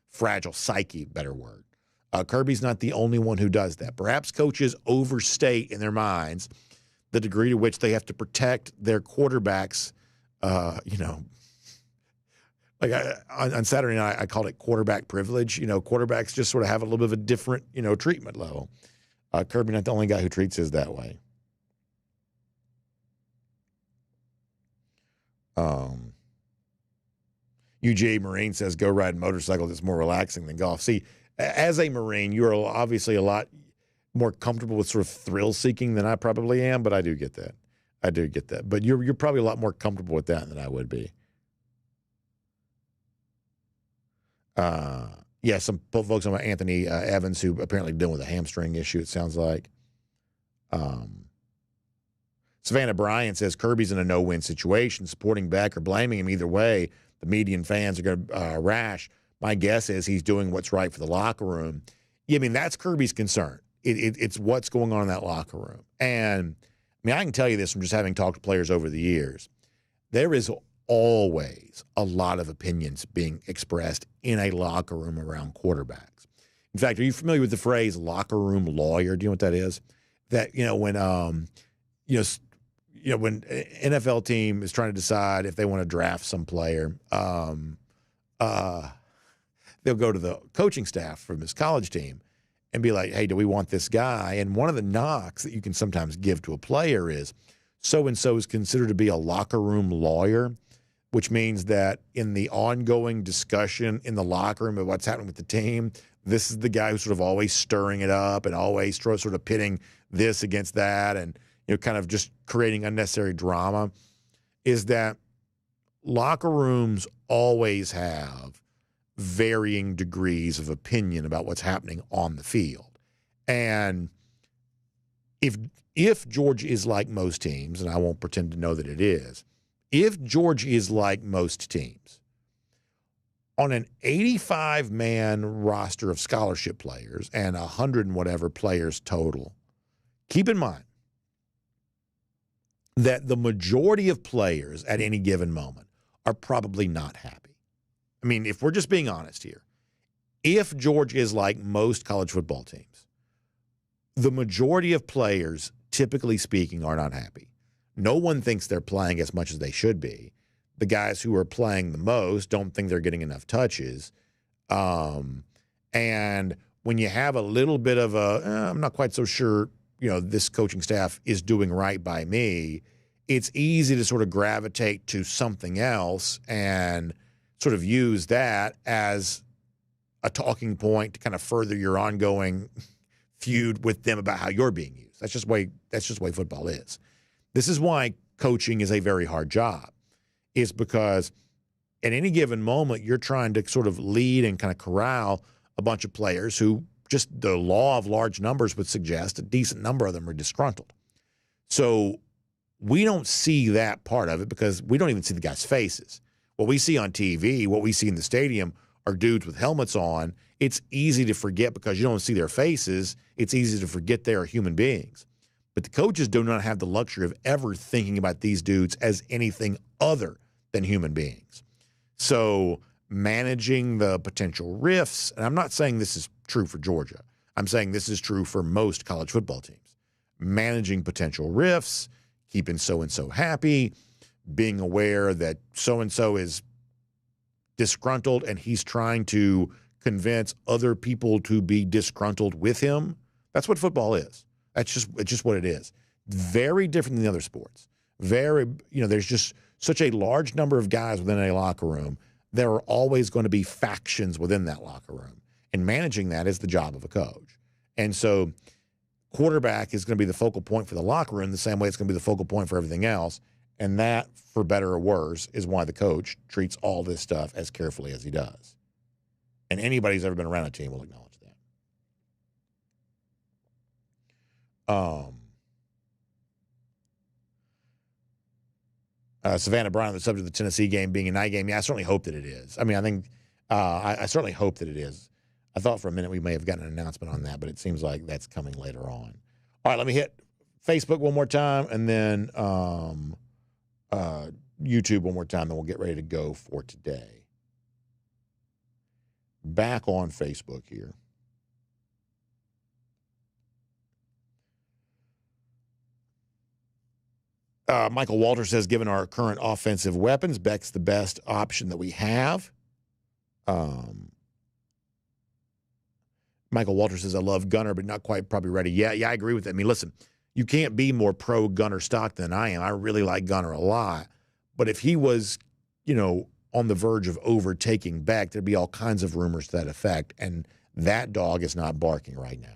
Fragile psyche, better word. Kirby's not the only one who does that. Perhaps coaches overstate in their minds the degree to which they have to protect their quarterbacks. Like on Saturday night, I called it quarterback privilege. Quarterbacks just sort of have a little bit of a different, treatment level. Kirby not the only guy who treats his that way. UGA Marine says, go ride a motorcycle. That's more relaxing than golf. See, as a Marine, you're obviously a lot more comfortable with sort of thrill seeking than I probably am, but I do get that. But you're probably a lot more comfortable with that than I would be. Yeah, some folks on Anthony Evans, who apparently dealing with a hamstring issue, it sounds like. Savannah Bryan says Kirby's in a no-win situation. Supporting Beck or blaming him either way, the media and fans are going to rash. My guess is he's doing what's right for the locker room. Yeah, I mean, that's Kirby's concern. It's what's going on in that locker room. And, I can tell you this from just having talked to players over the years. There is always a lot of opinions being expressed in a locker room around quarterbacks. In fact, are you familiar with the phrase locker room lawyer? Do you know what that is? That, when when an NFL team is trying to decide if they want to draft some player, they'll go to the coaching staff from this college team and be like, hey, do we want this guy? And one of the knocks that you can sometimes give to a player is so-and-so is considered to be a locker room lawyer, which means that in the ongoing discussion in the locker room of what's happening with the team, this is the guy who's sort of always stirring it up and always sort of pitting this against that and, kind of just creating unnecessary drama, is that locker rooms always have varying degrees of opinion about what's happening on the field. And if Georgia is like most teams, and I won't pretend to know that it is, if Georgia is like most teams, on an 85-man roster of scholarship players and 100 and whatever players total, keep in mind that the majority of players at any given moment are probably not happy. I mean, if we're just being honest here, if Georgia is like most college football teams, the majority of players, typically speaking, are not happy. No one thinks they're playing as much as they should be. The guys who are playing the most don't think they're getting enough touches. And when you have a little bit of I'm not quite so sure, this coaching staff is doing right by me, it's easy to sort of gravitate to something else and sort of use that as a talking point to kind of further your ongoing feud with them about how you're being used. That's just the way football is. This is why coaching is a very hard job. Is because at any given moment, you're trying to sort of lead and kind of corral a bunch of players who just the law of large numbers would suggest a decent number of them are disgruntled. So we don't see that part of it because we don't even see the guys' faces. What we see on TV, what we see in the stadium are dudes with helmets on. It's easy to forget because you don't see their faces. It's easy to forget they are human beings. But the coaches do not have the luxury of ever thinking about these dudes as anything other than human beings. So managing the potential rifts, and I'm not saying this is true for Georgia. I'm saying this is true for most college football teams. Managing potential rifts, keeping so-and-so happy, being aware that so-and-so is disgruntled and he's trying to convince other people to be disgruntled with him. That's what football is. It's just what it is. Very different than the other sports. There's just such a large number of guys within a locker room. There are always going to be factions within that locker room. And managing that is the job of a coach. And so quarterback is going to be the focal point for the locker room the same way it's going to be the focal point for everything else. And that, for better or worse, is why the coach treats all this stuff as carefully as he does. And anybody who's ever been around a team will acknowledge that. Savannah Bryan, on the subject of the Tennessee game being a night game, yeah, I certainly hope that it is. I mean, I think I certainly hope that it is. I thought for a minute we may have gotten an announcement on that, but it seems like that's coming later on. All right, let me hit Facebook one more time and then YouTube one more time, then we'll get ready to go for today. Back on Facebook here. Michael Walter says, given our current offensive weapons, Beck's the best option that we have. Michael Walter says, I love Gunner, but not quite probably ready. Yeah, I agree with that. I mean, listen, you can't be more pro Gunner stock than I am. I really like Gunner a lot. But if he was, on the verge of overtaking Beck, there'd be all kinds of rumors to that effect. And that dog is not barking right now.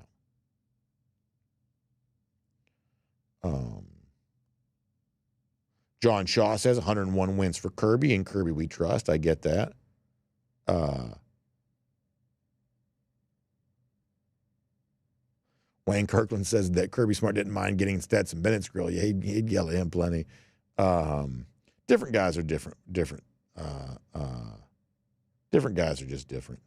John Shaw says 101 wins for Kirby, and Kirby we trust. I get that. Wayne Kirkland says that Kirby Smart didn't mind getting Stetson Bennett's grill. Yeah, he'd yell at him plenty. Different guys are different. Different guys are just different.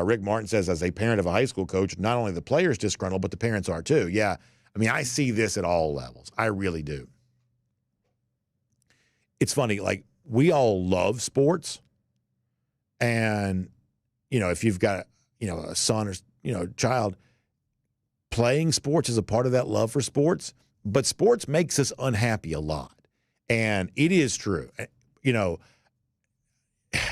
Rick Martin says, as a parent of a high school coach, not only the players disgruntled, but the parents are too. Yeah, I mean, I see this at all levels. I really do. It's funny, like, we all love sports. And, if you've got, a son or, child, playing sports is a part of that love for sports. But sports makes us unhappy a lot. And it is true.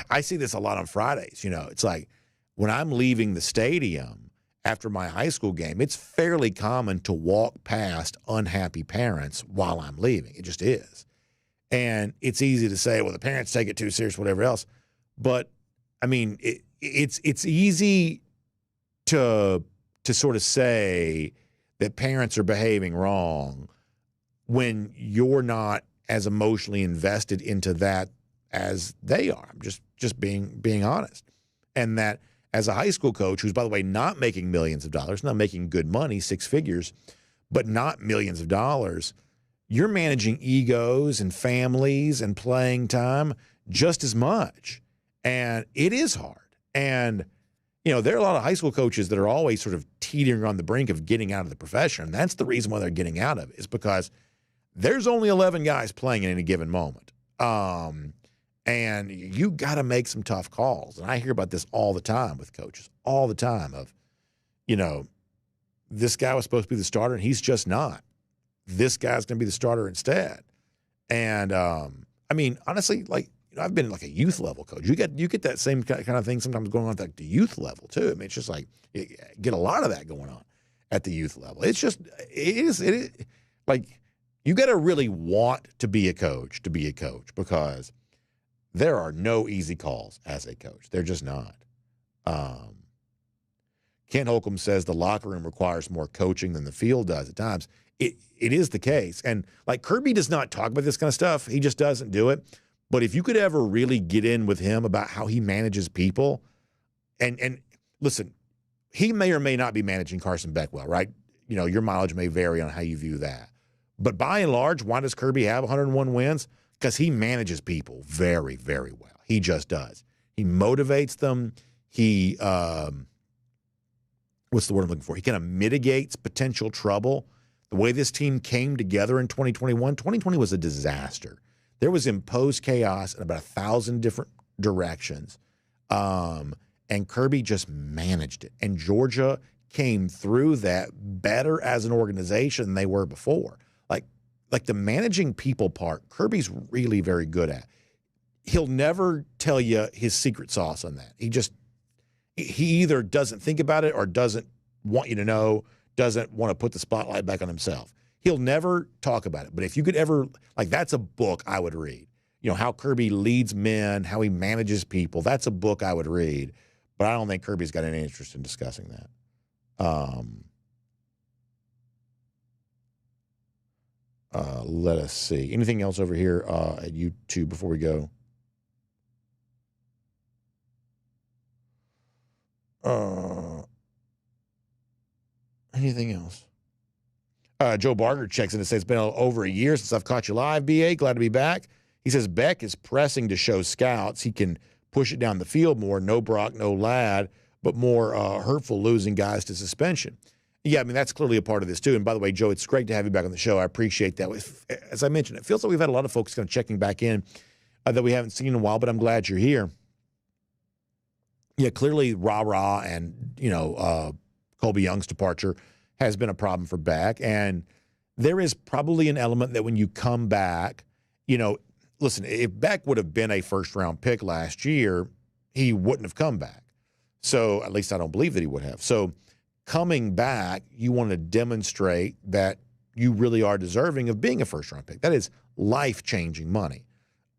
I see this a lot on Fridays. It's like when I'm leaving the stadium after my high school game, it's fairly common to walk past unhappy parents while I'm leaving. It just is. And it's easy to say, well, the parents take it too serious, whatever else. But I mean, it's easy to sort of say that parents are behaving wrong when you're not as emotionally invested into that as they are. I'm just being honest. And that as a high school coach, who's, by the way, not making millions of dollars, not making good money, 6 figures, but not millions of dollars, you're managing egos and families and playing time just as much. And it is hard. And, you know, there are a lot of high school coaches that are always sort of teetering on the brink of getting out of the profession. And that's the reason why they're getting out of it, is because there's only 11 guys playing at any given moment. And you got to make some tough calls. And I hear about this all the time with coaches, all the time of, you know, this guy was supposed to be the starter and he's just not. This guy's going to be the starter instead. And, I mean, honestly, like, you know, I've been like a youth level coach. You get that same kind of thing sometimes going on at like the youth level too. I mean, it's just like, you get a lot of that going on at the youth level. It's just, it is like, you got to really want to be a coach because there are no easy calls as a coach. They're just not. Kent Holcomb says the locker room requires more coaching than the field does at times. It is the case. And like Kirby does not talk about this kind of stuff. He just doesn't do it. But if you could ever really get in with him about how he manages people, and listen, he may or may not be managing Carson Beck well, right? You know, your mileage may vary on how you view that. But by and large, why does Kirby have 101 wins? Because he manages people very, very well. He just does. He motivates them. He, what's the word I'm looking for? He kind of mitigates potential trouble. The way this team came together in 2020 was a disaster. There was imposed chaos in about 1,000 different directions. And Kirby just managed it. And Georgia came through that better as an organization than they were before. Like the managing people part, Kirby's really very good at. He'll never tell you his secret sauce on that. He either doesn't think about it or doesn't want you to know, doesn't want to put the spotlight back on himself. He'll never talk about it. But if you could ever, like, that's a book I would read. You know, how Kirby leads men, how he manages people. That's a book I would read. But I don't think Kirby's got any interest in discussing that. Let us see. Anything else over here at YouTube before we go? Anything else? Joe Barger checks in and says, it's been over a year since I've caught you live, BA. Glad to be back. He says, Beck is pressing to show scouts he can push it down the field more. No Brock, no Ladd, but more hurtful losing guys to suspension. Yeah, I mean, that's clearly a part of this, too. And by the way, Joe, it's great to have you back on the show. I appreciate that. As I mentioned, it feels like we've had a lot of folks kind of checking back in that we haven't seen in a while, but I'm glad you're here. Yeah, clearly rah-rah and, you know, Colby Young's departure has been a problem for Beck. And there is probably an element that when you come back, you know, listen, if Beck would have been a first-round pick last year, he wouldn't have come back. So at least I don't believe that he would have. So coming back, you want to demonstrate that you really are deserving of being a first-round pick. That is life-changing money.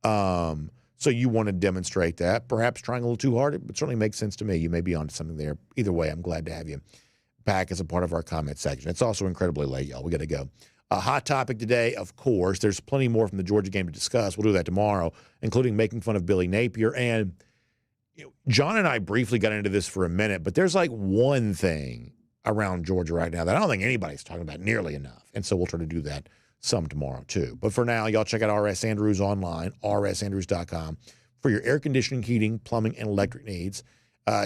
So you want to demonstrate that. Perhaps trying a little too hard, it certainly makes sense to me. You may be onto something there. Either way, I'm glad to have you back as a part of our comment section. It's also incredibly late, y'all. We got to go. A hot topic today, of course. There's plenty more from the Georgia game to discuss. We'll do that tomorrow, including making fun of Billy Napier. And you know, John and I briefly got into this for a minute, but there's like one thing around Georgia right now that I don't think anybody's talking about nearly enough. And so we'll try to do that some tomorrow too. But for now, y'all check out RS Andrews online, rsandrews.com, for your air conditioning, heating, plumbing, and electric needs.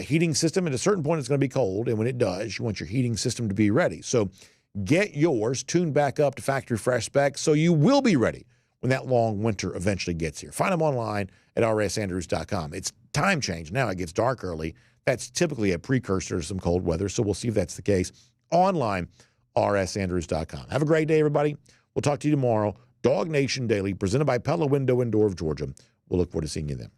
Heating system, at a certain point, it's going to be cold. And when it does, you want your heating system to be ready. So get yours tuned back up to factory fresh specs so you will be ready when that long winter eventually gets here. Find them online at rsandrews.com. It's time change. Now it gets dark early. That's typically a precursor to some cold weather, so we'll see if that's the case. Online, rsandrews.com. Have a great day, everybody. We'll talk to you tomorrow. DawgNation Daily, presented by Pella Window and Door of Georgia. We'll look forward to seeing you then.